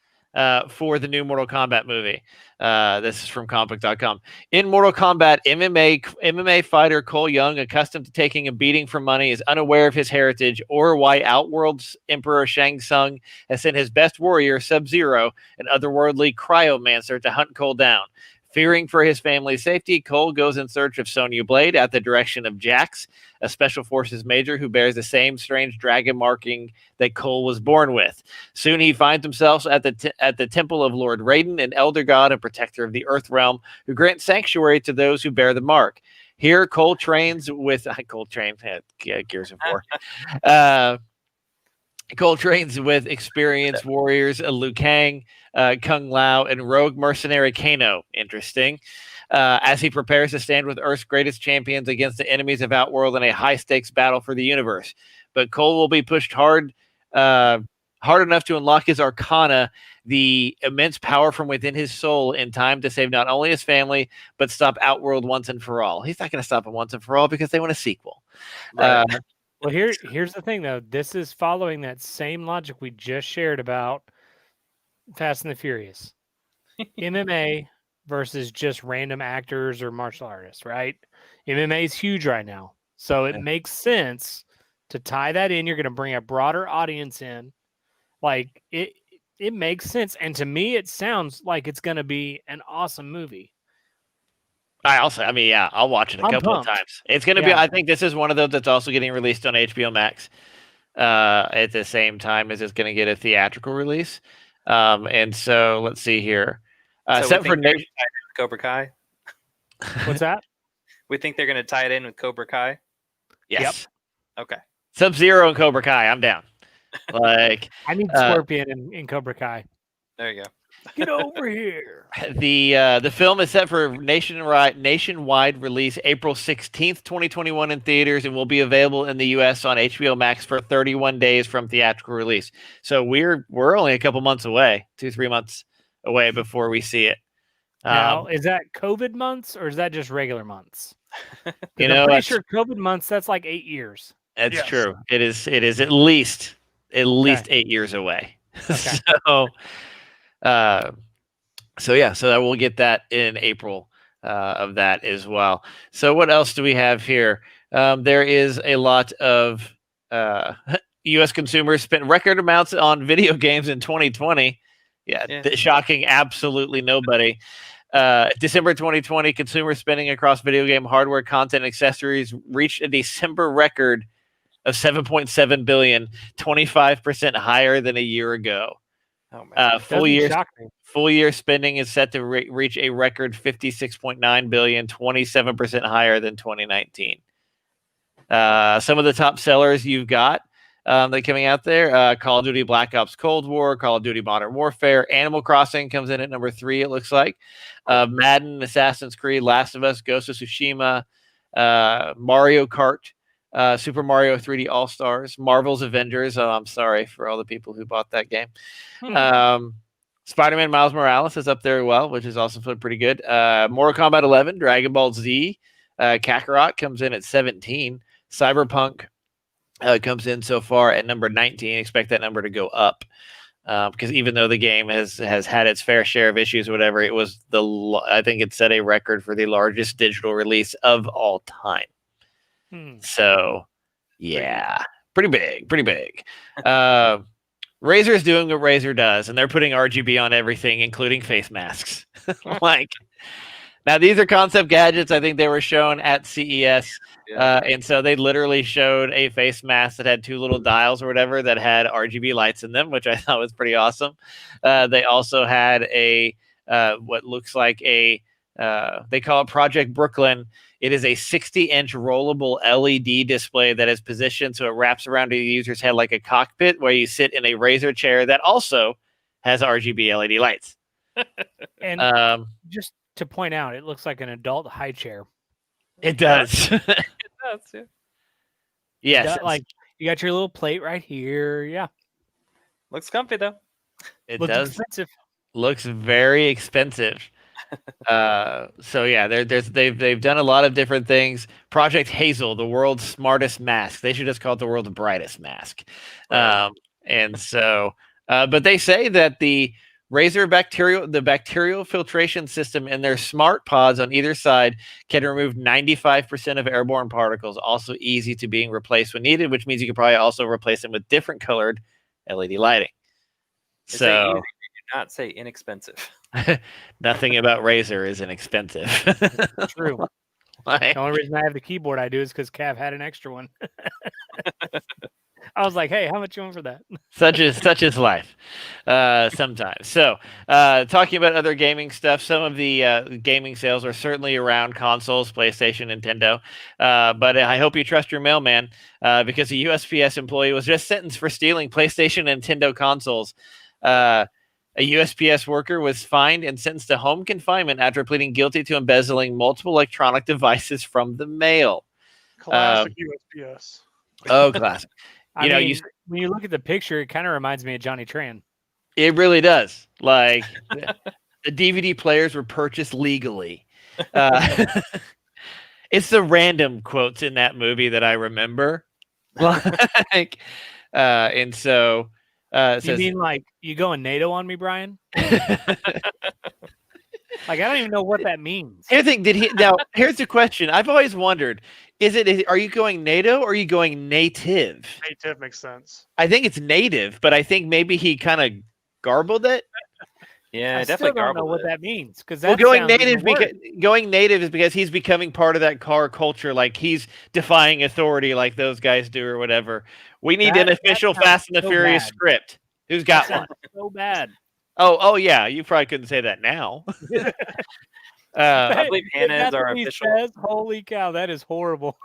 for the new Mortal Kombat movie. This is from comicbook.com. In Mortal Kombat, MMA fighter Cole Young, accustomed to taking a beating for money, is unaware of his heritage or why Outworld's Emperor Shang Tsung has sent his best warrior, Sub-Zero, an otherworldly cryomancer, to hunt Cole down. Fearing for his family's safety, Cole goes in search of Sonya Blade at the direction of Jax, a special forces major who bears the same strange dragon marking that Cole was born with. Soon he finds himself at the temple of Lord Raiden, an elder god and protector of the Earth realm, who grants sanctuary to those who bear the mark. Here, Cole trains with Gears of War. Cole trains with experienced warriors Liu Kang, Kung Lao, and rogue mercenary Kano. Interesting. As he prepares to stand with Earth's greatest champions against the enemies of Outworld in a high-stakes battle for the universe. But Cole will be pushed hard enough to unlock his arcana, the immense power from within his soul, in time to save not only his family, but stop Outworld once and for all. He's not going to stop him once and for all because they want a sequel. Right. Well, here's the thing, though. This is following that same logic we just shared about Fast and the Furious. MMA versus just random actors or martial artists, right? MMA is huge right now. So it makes sense to tie that in. You're going to bring a broader audience in. Like, it makes sense. And to me, it sounds like it's going to be an awesome movie. I'll watch it a couple of pumped. times. It's going to be, I think this is one of those that's also getting released on HBO Max at the same time as it's going to get a theatrical release. And so let's see here. So Except for Cobra Kai. What's that? We think they're going to tie it in with Cobra Kai. yes. Okay. Sub-Zero and Cobra Kai, I'm down. Like I need Scorpion in Cobra Kai. There you go. Get over here. the film is set for nationwide release April 16th, 2021 in theaters, and will be available in the US on HBO Max for 31 days from theatrical release. So we're only a couple months away, 2-3 months away before we see it. Now, is that COVID months or is that just regular months? I'm I'm pretty sure COVID months, that's like 8 years. That's Yes. true. It is at least 8 years away. Okay. So that we'll get that in April of that as well. So what else do we have here? There is a lot of U.S. consumers spent record amounts on video games in 2020. Shocking absolutely nobody. December 2020, consumer spending across video game hardware, content, and accessories reached a December record of $7.7 billion, 25% higher than a year ago. Oh man. Full year spending is set to reach a record $56.9 billion, 27% higher than 2019. Some of the top sellers you've got that are coming out there: Call of Duty Black Ops Cold War, Call of Duty Modern Warfare, Animal Crossing comes in at number 3. It looks like Madden, Assassin's Creed, Last of Us, Ghost of Tsushima, Mario Kart. Super Mario 3D All Stars, Marvel's Avengers. Oh, I'm sorry for all the people who bought that game. Spider-Man Miles Morales is up there as well, which is also pretty good. Mortal Kombat 11, Dragon Ball Z, Kakarot comes in at 17. Cyberpunk comes in so far at number 19. Expect that number to go up because even though the game has had its fair share of issues or whatever, it was I think it set a record for the largest digital release of all time. So, yeah, pretty big. Razer is doing what Razer does, and they're putting RGB on everything, including face masks. Now these are concept gadgets. I think they were shown at CES, and so they literally showed a face mask that had 2 little dials or whatever that had RGB lights in them, which I thought was pretty awesome. They also had a what looks like a they call it Project Brooklyn. It is a 60-inch rollable LED display that is positioned so it wraps around the user's head like a cockpit where you sit in a Razer chair that also has RGB LED lights. And just to point out, it looks like an adult high chair. It does. It does, yeah. Yes. Like you got your little plate right here. Yeah. Looks comfy though. It Looks does. expensive. Looks very expensive. So yeah, they've done a lot of different things. Project Hazel, the world's smartest mask. They should just call it the world's brightest mask. And so, but they say that the Razer the bacterial filtration system in their smart pods on either side can remove 95% of airborne particles, also easy to being replaced when needed, which means you could probably also replace them with different colored LED lighting. They say easy, So they do not say inexpensive. nothing about Razer is inexpensive. True. Like, The only reason I have the keyboard I do is because Cav had an extra one. I was like, hey, how much you want for that? such is life sometimes. So talking about other gaming stuff, some of the gaming sales are certainly around consoles, PlayStation, Nintendo, but I hope you trust your mailman, because a USPS employee was just sentenced for stealing PlayStation and Nintendo consoles. A USPS worker was fined and sentenced to home confinement after pleading guilty to embezzling multiple electronic devices from the mail. Classic USPS. Oh, classic. I mean, when you look at the picture, it kind of reminds me of Johnny Tran. It really does. Like the DVD players were purchased legally. It's the random quotes in that movie that I remember. Like, and so it You says, mean like you going NATO on me, Brian? Like I don't even know what that means. here's the thing, now here's the question. I've always wondered, are you going NATO or are you going native? Native makes sense. I think it's native, but I think maybe he kind of garbled it. Yeah, I still definitely don't know garbled what it. that means because Well, going native is because he's becoming part of that car culture. Like he's defying authority, like those guys do, or whatever. We need an That official sounds Fast and the so Furious bad. script. Who's got one? so bad. Oh, yeah. You probably couldn't say that now. I believe If Hannah is that's our what he official. says, holy cow, that is horrible.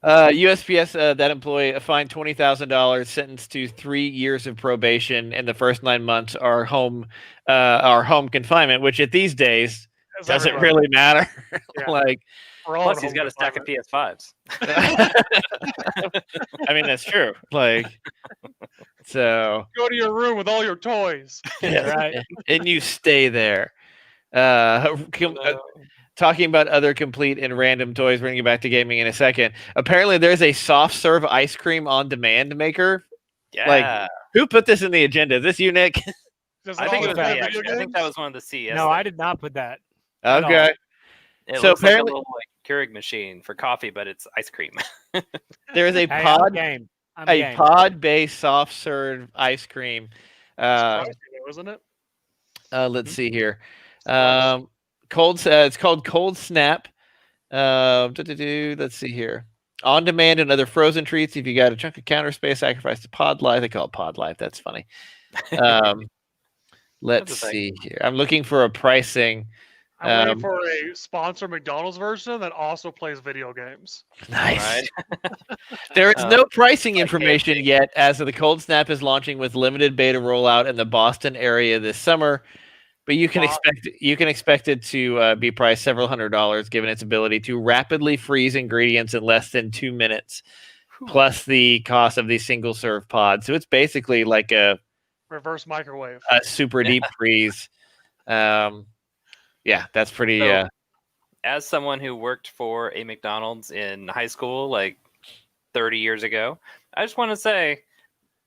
USPS, that employee fined $20,000, sentenced to 3 years of probation, and the first 9 months are home confinement, which at these days As doesn't everybody. really matter. Yeah. Like, We're all Plus, at he's home got a stack of confinement. PS5s. I mean, that's true. Like, so Go to your room with all your toys. yes, Right. and you stay there. Talking about other complete and random toys, we're gonna get back to gaming in a second. Apparently, there's a soft serve ice cream on demand maker. Yeah, Who put this in the agenda? Is this you, Nick? Does I think it was all me. video Actually. I think that was one of the CS. No, I things. did not put that. At all. Okay. It So looks like a apparently- little Keurig machine for coffee, but it's ice cream. There's a Hey, I'm pod, game. I'm a game. pod-based soft serve ice cream. Surprising, though, isn't it? Let's see here. It's called Cold Snap. Let's see here. On demand and other frozen treats. If you got a chunk of counter space, sacrifice to Pod Life. They call it Pod Life. That's funny. Let's That's a thing. see here. I'm looking for a pricing. I'm waiting for a sponsored McDonald's version that also plays video games. Nice. Right? There is no pricing like information KFC. yet, as the Cold Snap is launching with limited beta rollout in the Boston area this summer. But you can expect it to be priced several $100s, given its ability to rapidly freeze ingredients in less than 2 minutes, plus the cost of the single serve pod. So it's basically like a Reverse microwave. super deep freeze. Yeah, that's pretty. So, as someone who worked for a McDonald's in high school, like 30 years ago, I just want to say,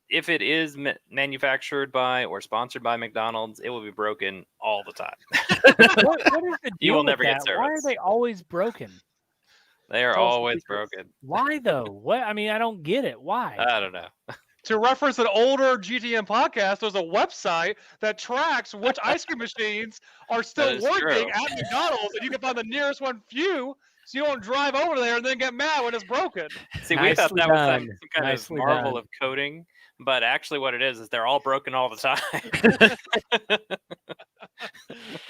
if it is manufactured by or sponsored by McDonald's, it will be broken all the time. What is the deal You will with never get that? Why are service. they always broken? They are It's also always because- broken. Why though? What? I mean, I don't get it. Why? I don't know. To reference an older GTM podcast, there's a website that tracks which ice cream machines are still is working true. at McDonald's, and you can find the nearest one few, so you don't drive over there and then get mad when it's broken. See, we thought Nicely that was done. some kind Nicely of marvel done. of coding, but actually, what it is they're all broken all the time.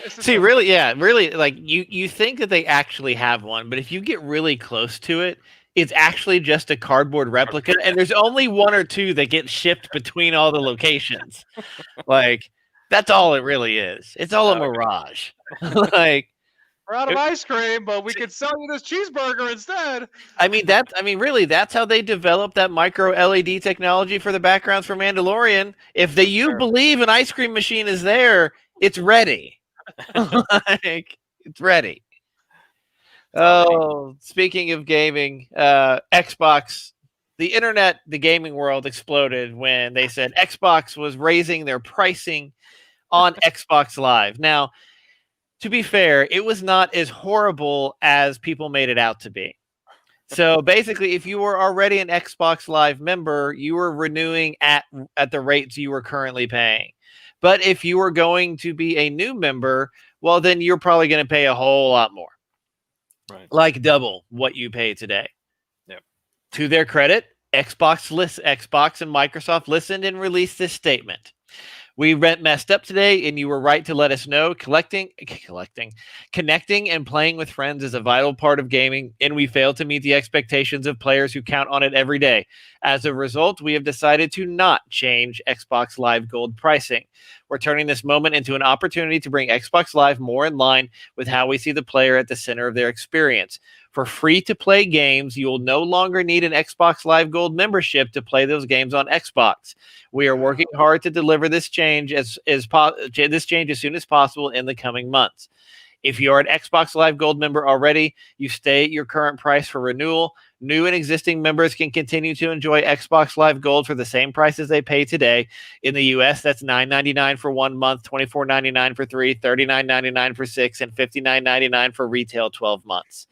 It's just See, a- really, like you think that they actually have one, but if you get really close to it, it's actually just a cardboard replica, and there's only one or two that get shipped between all the locations. Like, that's all it really is. It's all a Okay. mirage. Like, We're out of ice cream, but we can sell you this cheeseburger instead. really, that's how they developed that micro LED technology for the backgrounds for Mandalorian. If you Sure. believe an ice cream machine is there, it's ready. Like, it's ready. Oh, speaking of gaming, Xbox, the internet, the gaming world exploded when they said Xbox was raising their pricing on Xbox Live. Now, to be fair, it was not as horrible as people made it out to be. So basically, if you were already an Xbox Live member, you were renewing at the rates you were currently paying. But if you were going to be a new member, well, then you're probably going to pay a whole lot more. Right. Like double what you pay today. Yep. To their credit, Xbox and Microsoft listened and released this statement. We messed up today, and you were right to let us know. Connecting, and playing with friends is a vital part of gaming, and we failed to meet the expectations of players who count on it every day. As a result, we have decided to not change Xbox Live Gold pricing. We're turning this moment into an opportunity to bring Xbox Live more in line with how we see the player at the center of their experience. For free-to-play games, you will no longer need an Xbox Live Gold membership to play those games on Xbox. We are working hard to deliver this change as soon as possible in the coming months. If you are an Xbox Live Gold member already, you stay at your current price for renewal. New and existing members can continue to enjoy Xbox Live Gold for the same prices they pay today. In the US, that's $9.99 for 1 month, $24.99 for 3, $39.99 for 6, and $59.99 for retail 12 months.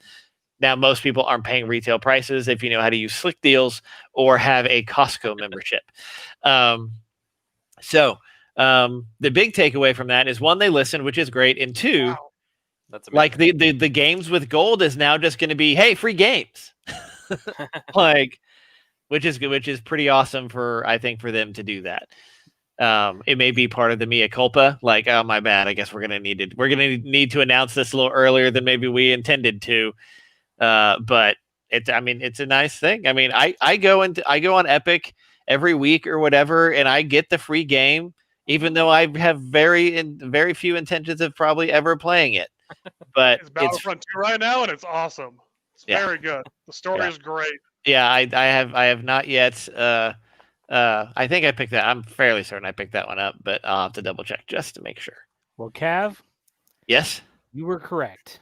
Now, most people aren't paying retail prices if you know how to use Slick Deals or have a Costco membership. So the big takeaway from that is, one, they listen, which is great. And two, Wow. That's like amazing. the games with gold is now just going to be, hey, free games. Like, which is pretty awesome I think for them to do that. It may be part of the mea culpa, like, oh, my bad. I guess we're going to need to announce this a little earlier than maybe we intended to. But it's a nice thing. I mean, I go on Epic every week or whatever, and I get the free game, even though I have very few intentions of probably ever playing it. But It's Battlefront 2 right now, and it's awesome. It's Yeah. very good. The story is great. yeah, I have not yet. I think I picked that. I'm fairly certain I picked that one up, but I'll have to double check just to make sure. Well, Cav, Yes, you were correct.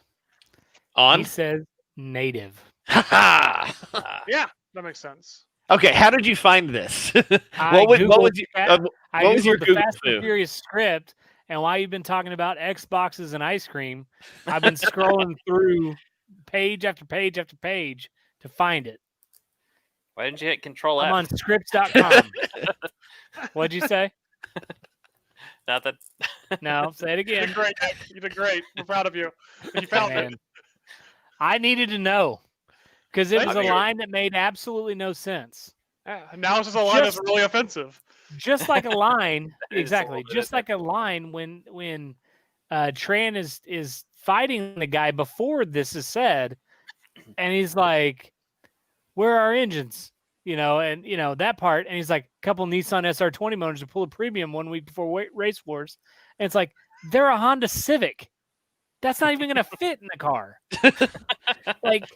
on. He says native. Yeah, that makes sense. Okay, how did you find this? I what Googled was you? I What was your Googled the Google Fast and foo? Furious script, and while you've been talking about Xboxes and ice cream, I've been scrolling through page after page after page to find it. Why didn't you hit Control F? I'm on scripts.com. What'd you say? Not that. No, say it You again. did great, Nick. You did great. We're proud of you. You found Man. it. I needed to know because it Thank was a you. line that made absolutely no sense. Yeah, now it's just a line that's Just- really offensive. Just like a line, That is a exactly. little bit Just like a line when Tran is fighting the guy before this is said, and he's like, "Where are our engines?" And that part, and he's like, "A couple Nissan SR20 motors to pull a premium 1 week before Race Wars," and it's like they're a Honda Civic. That's not even going to fit in the car. Like,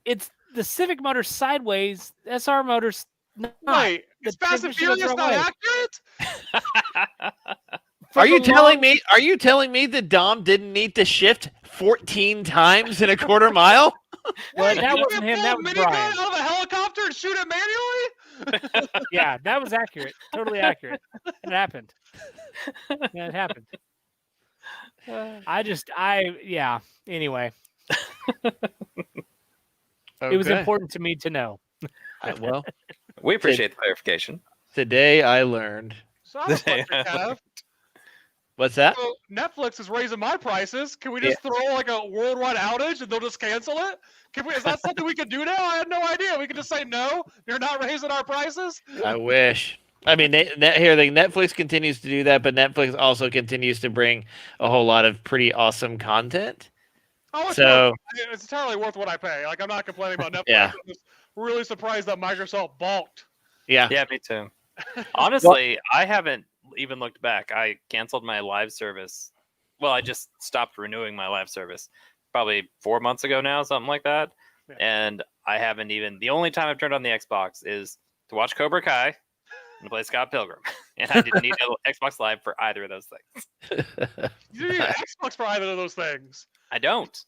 it's the Civic motor sideways, SR motors not. Wait, the is Fast and transmission goes Furious the not wrong way. accurate? For Are you the telling long- me? Are you telling me that Dom didn't need to shift 14 times in a quarter mile? Well, Wait, that you can't wasn't him, pull that a was minigun Brian. out of a helicopter and shoot it manually? Yeah, that was accurate. Totally accurate. It happened. Yeah, it happened. Anyway, it was important to me to know. Well, We appreciate the clarification. today I learned. So I have a question, Kev. What's that? So Netflix is raising my prices. Can we just throw like a worldwide outage and they'll just cancel it? Is that something we could do now? I had no idea. We could just say no. You're not raising our prices. I wish. I mean, Netflix continues to do that, but Netflix also continues to bring a whole lot of pretty awesome content. Oh, it's, So it's entirely worth what I pay. Like I'm not complaining about Netflix. Yeah. I'm just really surprised that Microsoft balked. yeah, Yeah, me too. Honestly, I haven't even looked back. I canceled my live service. Well, I just stopped renewing my live service probably 4 months ago now, something like that. Yeah. And I haven't even. The only time I've turned on the Xbox is to watch Cobra Kai and to play Scott Pilgrim. And I didn't need Xbox Live for either of those things. You need an Xbox for either of those things. I don't.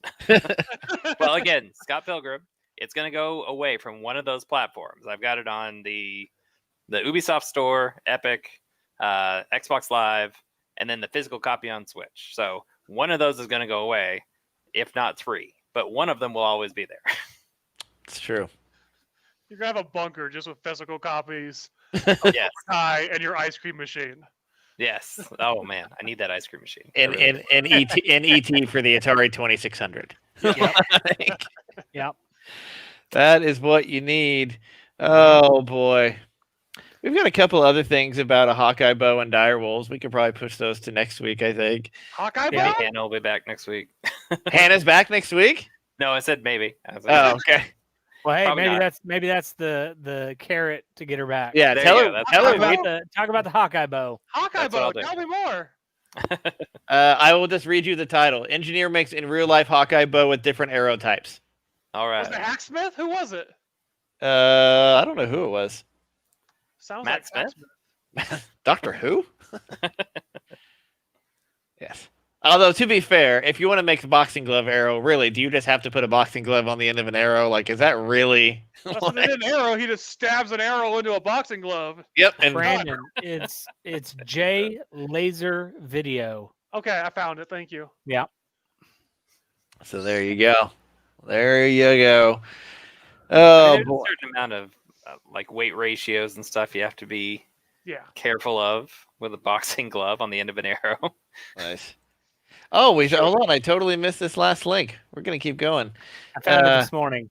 Well, again, Scott Pilgrim, it's going to go away from one of those platforms. I've got it on the Ubisoft Store, Epic, Xbox Live, and then the physical copy on Switch. So one of those is going to go away, if not 3. But one of them will always be there. It's true. You're gonna have a bunker just with physical copies, Yes. and your ice cream machine. Yes. Oh man, I need that ice cream machine. I And really do. ET for the Atari 2600. Yep. Like, Yep. that is what you need. Oh boy. We've got a couple other things about a Hawkeye bow and dire wolves. We could probably push those to next week, I think. Hawkeye Yeah. Bow? Hannah will be back next week. Hannah's back next week? No, I said maybe. I was like, Oh, okay. Well, hey, Probably maybe that's the carrot to get her back. Yeah, There tell you her, go. That's tell Talk her fine. about, talk about the Hawkeye bow. Hawkeye That's what Bow. I'll do. Tell me more. I will just read you the title. Engineer makes in real life Hawkeye bow with different arrow types. all Was it right. Hacksmith? Who was it? I don't know who it was. Sounds Matt like Smith? Hacksmith. Doctor Who? Yes. Although, to be fair, if you want to make the boxing glove arrow, really, do you just have to put a boxing glove on the end of an arrow? Like, is that really? That's what they did an arrow. He just stabs an arrow into a boxing glove. Yep. And Brandon, it's J Laser Video. Okay, I found it. Thank you. so there you go. There you go. I mean, Oh, there's boy. a certain amount of like weight ratios and stuff you have to be Yeah. careful of with a boxing glove on the end of an arrow. Nice. Oh, hold on. I totally missed this last link. We're going to keep going. I found it this morning.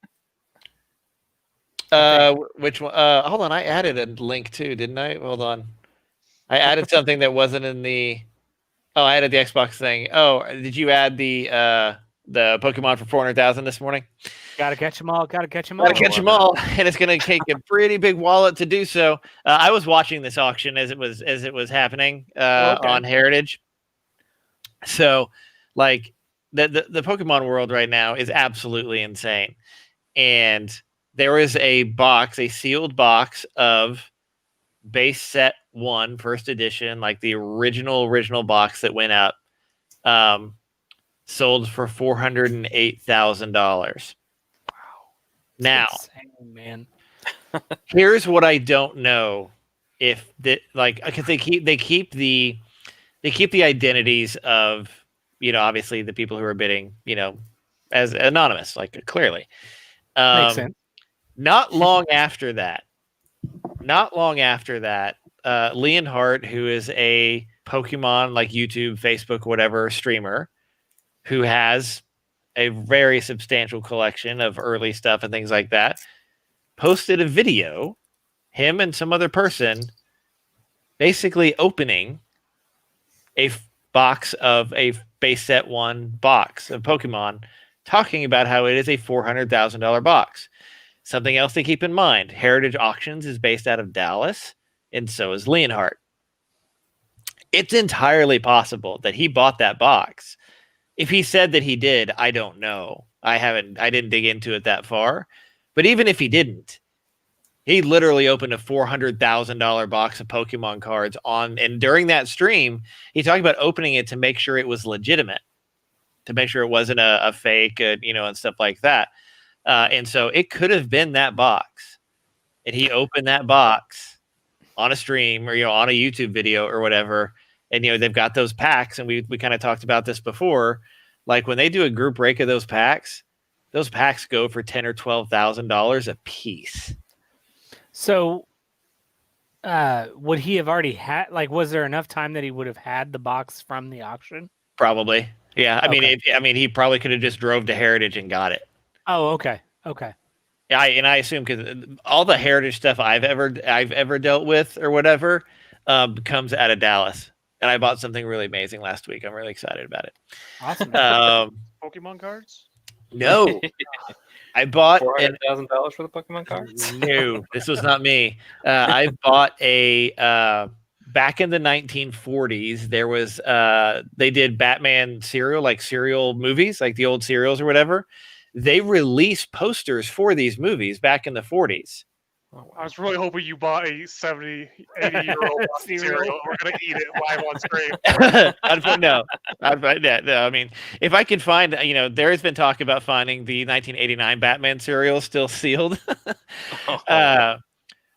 Which one? Hold on. I added a link too, didn't I? Hold on. I added something that wasn't in the. Oh, I added the Xbox thing. Oh, did you add the Pokemon for 400,000 this morning? Gotta catch them all. Gotta catch them all. Gotta catch them all, and it's going to take a pretty big wallet to do so. I was watching this auction as it was happening Okay. on Heritage. So, like the Pokemon world right now is absolutely insane, and there is a sealed box of base set 1 first edition, like the original box that went up, sold for $408,000. Now, Insane, man. here's what I don't know if that, like, because they keep the identities of, obviously the people who are bidding, as anonymous, like clearly. Makes sense. Not long after that, Leon Hart, who is a Pokemon, like YouTube, Facebook, whatever streamer, who has a very substantial collection of early stuff and things like that, posted a video, him and some other person, basically opening a box of a base set 1 box of Pokemon, talking about how it is a $400,000 box. Something else to keep in mind, Heritage Auctions is based out of Dallas, and so is Leonhardt. It's entirely possible that he bought that box. If he said that he did, I don't know. I didn't dig into it that far. But even if he didn't, he literally opened a $400,000 box of Pokemon cards and during that stream, he talked about opening it to make sure it was legitimate, to make sure it wasn't a fake, and stuff like that. And so it could have been that box, and he opened that box on a stream or on a YouTube video or whatever. And they've got those packs, and we kind of talked about this before. Like when they do a group break of those packs go for $10,000 or $12,000 a piece. So, would he have already had? Like, was there enough time that he would have had the box from the auction? Probably, yeah. I Okay. mean, he probably could have just drove to Heritage and got it. Oh, okay, okay. Yeah, I assume because all the Heritage stuff I've ever dealt with or whatever comes out of Dallas, and I bought something really amazing last week. I'm really excited about it. Awesome. Pokemon cards? No, I bought $400,000 for the Pokemon cards. No, this was not me. I bought a back in the 1940s. There was they did Batman serial movies, like the old serials or whatever. They released posters for these movies back in the 40s. I was really hoping you bought a 70, 80-year-old cereal. We're going to eat it live on screen. No. I mean, if I can find, there has been talk about finding the 1989 Batman cereal still sealed. But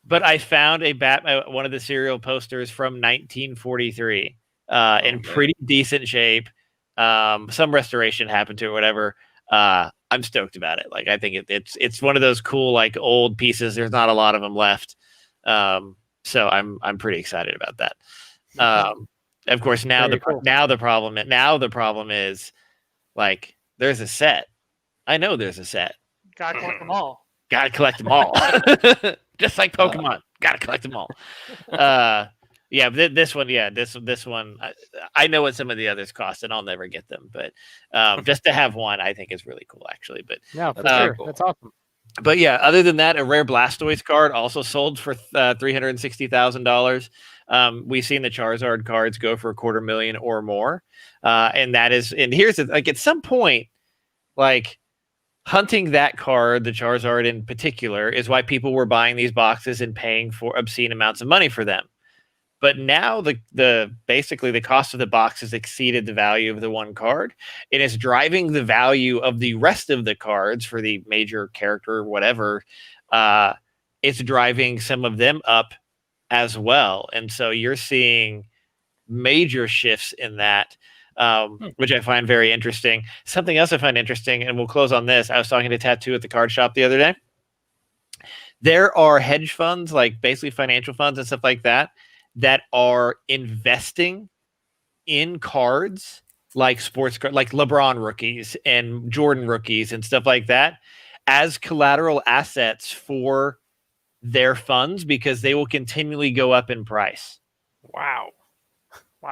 I found one of the cereal posters from 1943. in pretty decent shape. Some restoration happened to it, whatever. I'm stoked about it. Like, I think it's one of those cool, like, old pieces. There's not a lot of them left. So I'm pretty excited about that. Of course, now the problem is, like, there's a set. I know there's a set. Gotta collect them all. Gotta collect them all. Just like Pokemon. Gotta collect them all. Yeah, this one, I know what some of the others cost, and I'll never get them. But just to have one, I think is really cool, actually. But Yeah, for sure. cool. That's awesome. But yeah, other than that, a rare Blastoise card also sold for $360,000. We've seen the Charizard cards go for $250,000 or more, and here's like, at some point, like, hunting that card, the Charizard in particular, is why people were buying these boxes and paying for obscene amounts of money for them. But now basically the cost of the box has exceeded the value of the one card. It is driving the value of the rest of the cards for the major character or whatever. It's driving some of them up as well. And so you're seeing major shifts in that, which I find very interesting. Something else I find interesting, and we'll close on this. I was talking to Tattoo at the card shop the other day. There are hedge funds, like basically financial funds and stuff like that are investing in cards like sports cards, like LeBron rookies and Jordan rookies and stuff like that, as collateral assets for their funds, because they will continually go up in price. Wow.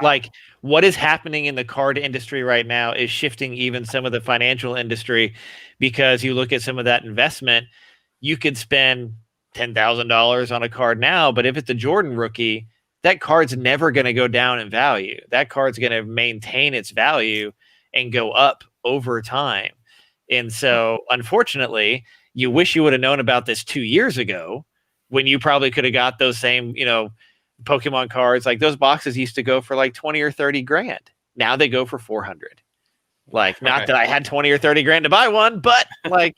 Like, what is happening in the card industry right now is shifting even some of the financial industry, because you look at some of that investment, you could spend $10,000 on a card now, but if it's a Jordan rookie, that card's never going to go down in value. That card's going to maintain its value and go up over time. And so, unfortunately, you wish you would have known about this 2 years ago, when you probably could have got those same, Pokemon cards. Like, those boxes used to go for like 20 or 30 grand. Now they go for 400. Like, not that I had 20 or 30 grand to buy one, but like,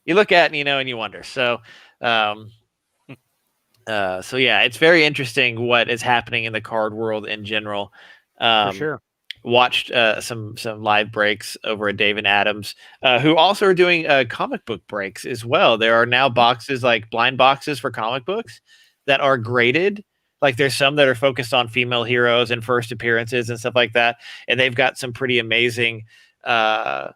you look at it, and you wonder. So yeah, it's very interesting what is happening in the card world in general. For sure. Watched some live breaks over at Dave and Adams, who also are doing comic book breaks as well. There are now boxes, like blind boxes for comic books, that are graded. Like, there's some that are focused on female heroes and first appearances and stuff like that, and they've got some pretty amazing. You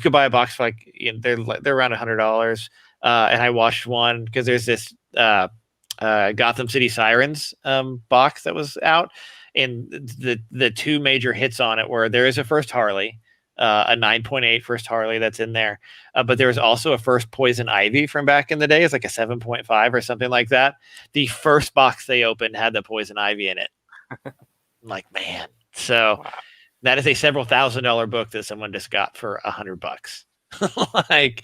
could buy a box for like, they're around $100. And I watched one because there's this Gotham City Sirens box that was out, and the two major hits on it were, there is a first Harley, a 9.8 first Harley that's in there, but there was also a first Poison Ivy from back in the day. It's like a 7.5 or something like that. The first box they opened had the Poison Ivy in it. I'm like, man. So that is a several $1,000 book that someone just got for $100. Like,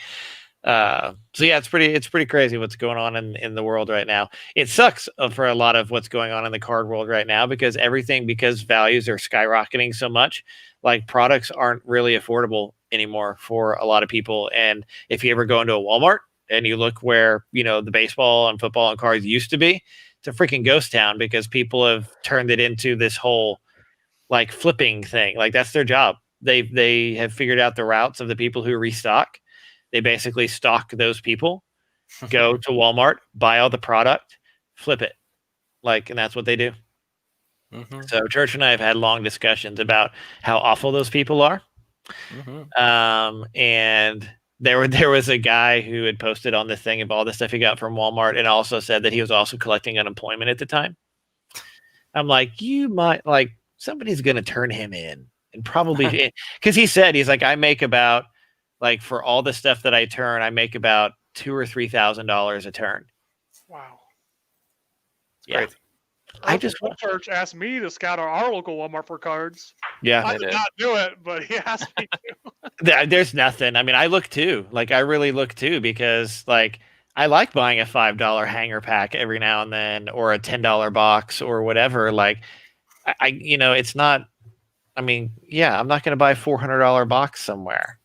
so yeah, it's pretty crazy what's going on in the world right now. It sucks for a lot of what's going on in the card world right now, because values are skyrocketing so much. Like, products aren't really affordable anymore for a lot of people. And if you ever go into a Walmart and you look where, the baseball and football and cards used to be, it's a freaking ghost town, because people have turned it into this whole, like, flipping thing. Like, that's their job. They have figured out the routes of the people who restock. They basically stalk those people, go to Walmart, buy all the product, flip it. Like, and that's what they do. Mm-hmm. So Church and I have had long discussions about how awful those people are. Mm-hmm. And there was a guy who had posted on the thing of all the stuff he got from Walmart, and also said that he was also collecting unemployment at the time. I'm like, you might, like, somebody's going to turn him in, and probably, because he's like, I make about, like, for all the stuff that I turn, I make about $2,000 or $3,000 a turn. Wow. Yeah. Crazy. I just One church asked me to scout our local Walmart for cards. Yeah. I They did did. not do it, but he asked me to. There's nothing. I mean, I look too. Like, I really look too, because, like, I like buying a $5 hanger pack every now and then, or a $10 box or whatever. Like, I it's not, I mean, yeah, I'm not going to buy a $400 box somewhere.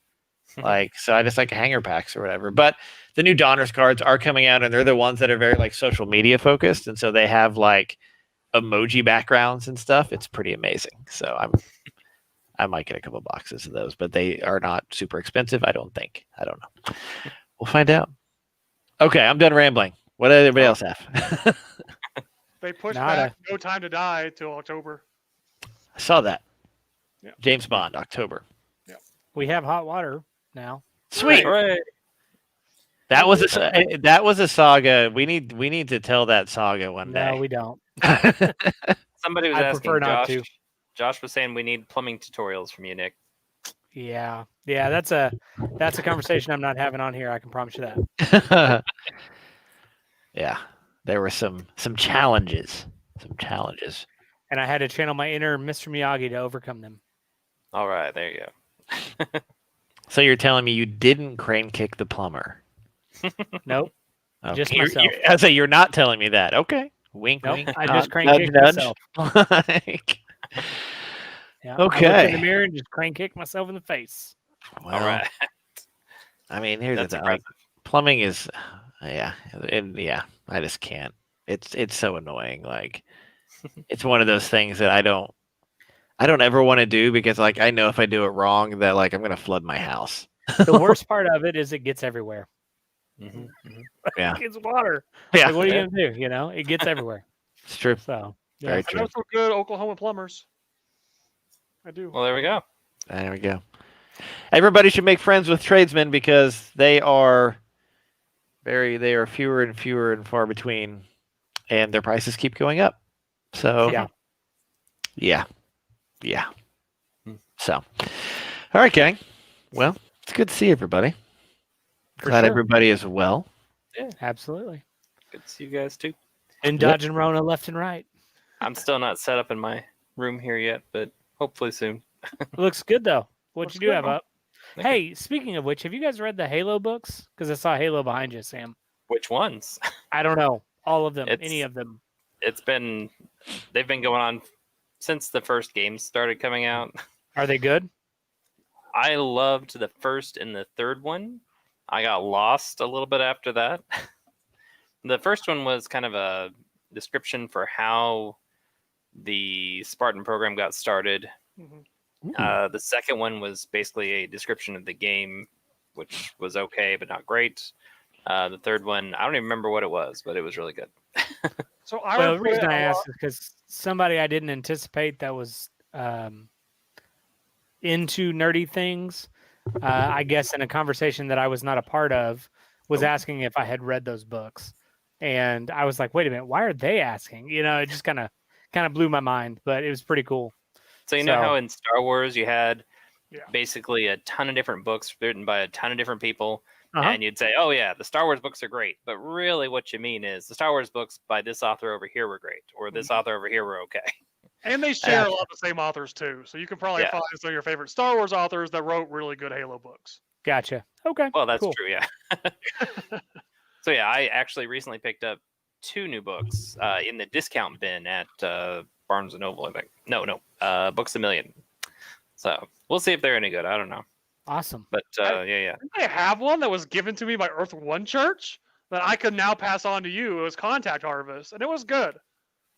Like, so I just like hanger packs or whatever. But the new Donruss cards are coming out, and they're the ones that are very, like, social media focused. And so they have, like, emoji backgrounds and stuff. It's pretty amazing. So I might get a couple boxes of those, but they are not super expensive. I don't think. I don't know. We'll find out. Okay, I'm done rambling. What does everybody else have? They pushed Nada. back No Time to Die till October. I saw that. Yeah. James Bond, October. We have hot water now. Sweet. Hooray. That was a saga. We need to tell that saga one No, day. we don't. Somebody was I asking prefer not Josh. to. Josh was saying we need plumbing tutorials from you, Nick. Yeah, that's a conversation I'm not having on here. I can promise you that. Yeah, there were some challenges. And I had to channel my inner Mr. Miyagi to overcome them. All right, there you go. So you're telling me you didn't crane kick the plumber? Nope. Okay. Just myself. I say you're not telling me that. Okay. Wink, Nope. wink. I just crank nudge, kicked nudge. myself. Like, Yeah. I looked Okay. in the mirror and just crank kicked myself in the face. All well, right. I mean, here's That's the thing. Like, impressive. plumbing is, yeah. I just can't. It's so annoying. Like, it's one of those things that I don't ever want to do because like I know if I do it wrong that like I'm gonna flood my house. The worst part of it is it gets everywhere. Mhm, mhm. Yeah. It gets water. Yeah, Like, what are you gonna do? You know, it gets everywhere. it's true. So yeah. Very I true. know some good Oklahoma plumbers. I do. Well, there we go. There we go. Everybody should make friends with tradesmen because they are fewer and fewer and far between, and their prices keep going up. So Yeah. yeah. Hmm. So, all right, gang. Well, it's good to see everybody. For Glad sure. everybody is well. Absolutely. Good to see you guys too. And Yep. dodging Rona left and right. I'm still not set up in my room here yet, but hopefully soon. Looks good though. What Looks you do good, have huh? up? Thank you. Hey, speaking of which, have you guys read the Halo books? Because I saw Halo behind you, Sam. Which ones? I don't know all of them, any It's- of them. They've been going on since the first games started coming out. Are they good? I loved the first and the third one. I got lost a little bit after that. The first one was kind of a description for how the Spartan program got started. Mhm. The second one was basically a description of the game, which was okay but not great. The third one, I don't even remember what it was, but it was really good. So I Well, would the put reason it I a lot- asked is because somebody I didn't anticipate that was into nerdy things, I guess in a conversation that I was not a part of, was asking if I had read those books. And I was like, wait a minute, why are they asking? You know, it just kind of blew my mind, but it was pretty cool. So you know So- how in Star Wars you had Yeah. basically a ton of different books written by a ton of different people, Uh-huh. and you'd say, "Oh yeah, the Star Wars books are great," but really what you mean is the Star Wars books by this author over here were great, or this author over here were okay. And they share a lot of the same authors too. So you can probably Yeah. find some of your favorite Star Wars authors that wrote really good Halo books. Gotcha. Okay. Well, that's cool. true, yeah. So yeah, I actually recently picked up 2 new books in the discount bin at Barnes and Noble. I think no, Books a Million. So we'll see if they're any good. I don't know, Awesome. but yeah. Didn't they have one that was given to me by Earth One Church that I could now pass on to you? It was Contact Harvest, and it was good.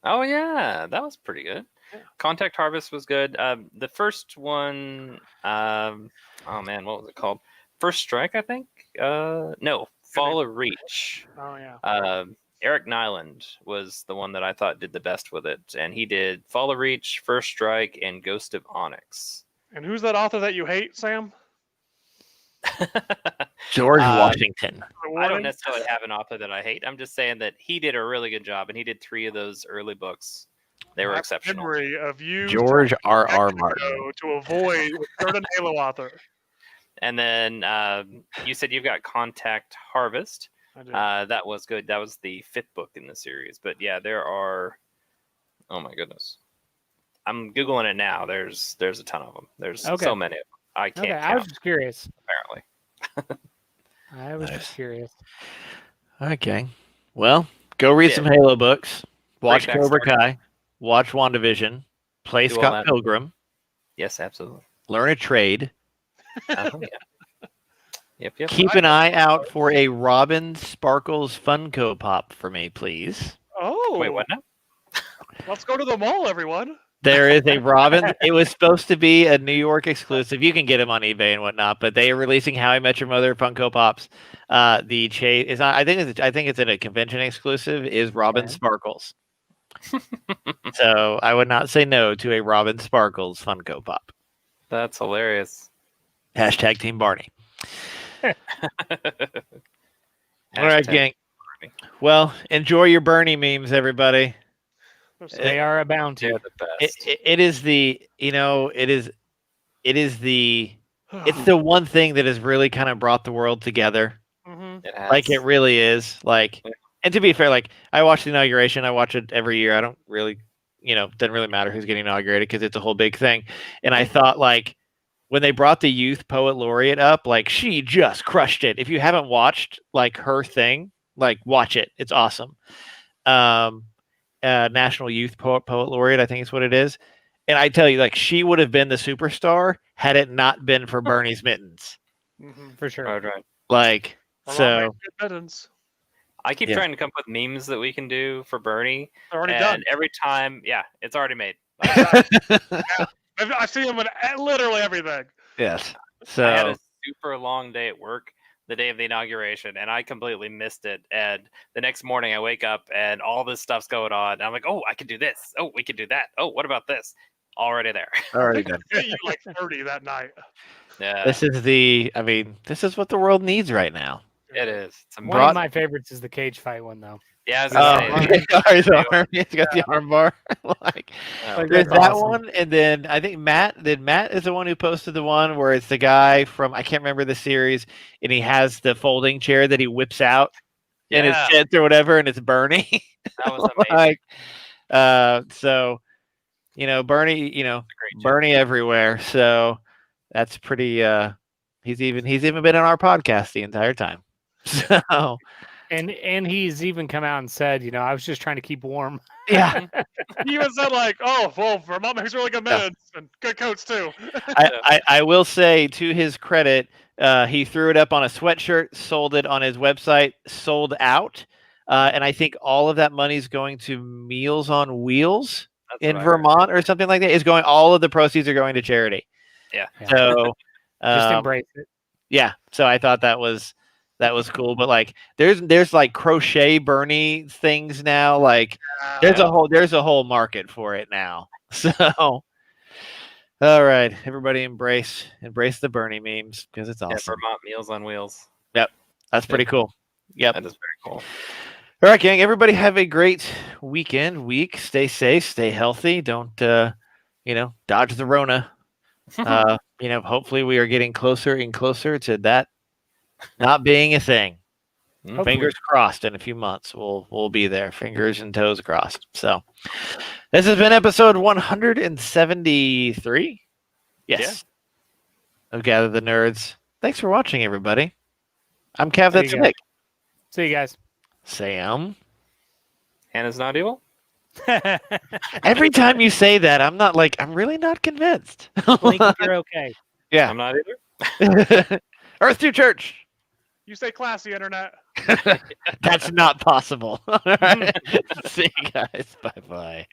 Oh yeah, that was pretty good. Yeah. Contact Harvest was good. The first one, oh man, what was it called? First Strike, I think. No, Fall of Reach. Oh yeah. Eric Nyland was the one that I thought did the best with it, and he did Fall of Reach, First Strike, and Ghost of Onyx. And who's that author that you hate, Sam? George Uh, Washington. I don't necessarily have an author that I hate. I'm just saying that he did a really good job, and he did 3 of those early books. They were My exceptional. Memory of you George R.R. decades Martin. ago to avoid a certain Halo author. And then you said you've got Contact Harvest. I do. That was good. That was the 5th book in the series. But yeah, there are. Oh my goodness, I'm googling it now. There's a ton of them. There's Okay. so many of them. I can't Okay. I count. was just curious. Apparently, I was Nice. just curious. Okay. Well, go read Yeah. some Halo books. Watch back Cobra Star Kai. Watch WandaVision. Play Do all Scott that. Pilgrim. yes, absolutely. Learn a trade. Yeah. Yep. Keep an eye out for a Robin Sparkles Funko Pop for me, please. Oh, Wait, what now? Let's go to the mall, everyone. There is a Robin. It was supposed to be a New York exclusive. You can get them on eBay and whatnot, but they are releasing How I Met Your Mother Funko Pops. The chase is not. I think it's in a convention exclusive. Is Robin Okay. Sparkles. So I would not say no to a Robin Sparkles Funko Pop. That's hilarious. Hashtag Team Barney. All right, Hashtag gang. Barney. Well, enjoy your Bernie memes, everybody. They are abound to. They're the best. It is the it's the one thing that has really kind of brought the world together. Mhm. It has. Like it really is. Like, Yeah. and to be fair, like I watch the inauguration. I watch it every year. I don't really, doesn't really matter who's getting inaugurated because it's a whole big thing. And I thought like when they brought the youth poet laureate up, like she just crushed it. If you haven't watched like her thing, like watch it. It's awesome. National Youth Poet Laureate, I think is what it is. And I tell you, like she would have been the superstar had it not been for Bernie's mittens. Mhm. For sure. Right. Like Along so. with good mittens. I keep Yeah. trying to come up with memes that we can do for Bernie, They're already and done. every time, yeah, it's already made. I've seen them in literally everything. Yes. I had So a super long day at work the day of the inauguration, and I completely missed it. And the next morning, I wake up and all this stuff's going on. And I'm like, oh, I can do this. Oh, we can do that. Oh, what about this? Already there. already done. I you like 30 that night. Yeah, This is this is what the world needs right now. it is. It's One amazing. of my favorites is the cage fight one, though. Yeah, I was Oh, gonna say, his arm. He's got the arm bar. Like, oh, there's That's that awesome. one, and then I think Matt is the one who posted the one where it's the guy from I can't remember the series, and he has the folding chair that he whips out in his Yeah. chest or whatever, and it's Bernie. that was amazing. like, so Bernie, Great job. Bernie everywhere. So that's pretty. He's even been on our podcast the entire time. So And he's even come out and said, I was just trying to keep warm. yeah, He even said like, "Oh, well, Vermont makes really good Yeah. mittens and good coats too." I will say to his credit, he threw it up on a sweatshirt, sold it on his website, sold out, and I think all of that money is going to Meals on Wheels That's in what I heard. Vermont or something like that. All of the proceeds are going to charity. Yeah. So Just embrace it. yeah, so I thought that was cool. But like, there's like crochet Bernie things now. Like, there's a whole market for it now. So, all right, everybody embrace the Bernie memes because it's Yeah, awesome. Vermont Meals on Wheels. That's pretty cool. Yep. That is very cool. All right, gang. Everybody have a great week. Stay safe. Stay healthy. Don't dodge the Rona. Hopefully we are getting closer and closer to that not being a thing. Mhm. Fingers crossed. In a few months, we'll be there. Fingers and toes crossed. So, this has been episode 173. Yes. Of Gather the Nerds. Thanks for watching, everybody. I'm Cav. There That's you go. Nick. See you guys. Sam. Hannah's not evil. Every time you say that, I'm really not convinced. Blink if you're okay. Yeah. I'm not either. Earth to Church. You stay classy, internet. That's not possible. All right. See you guys. Bye bye.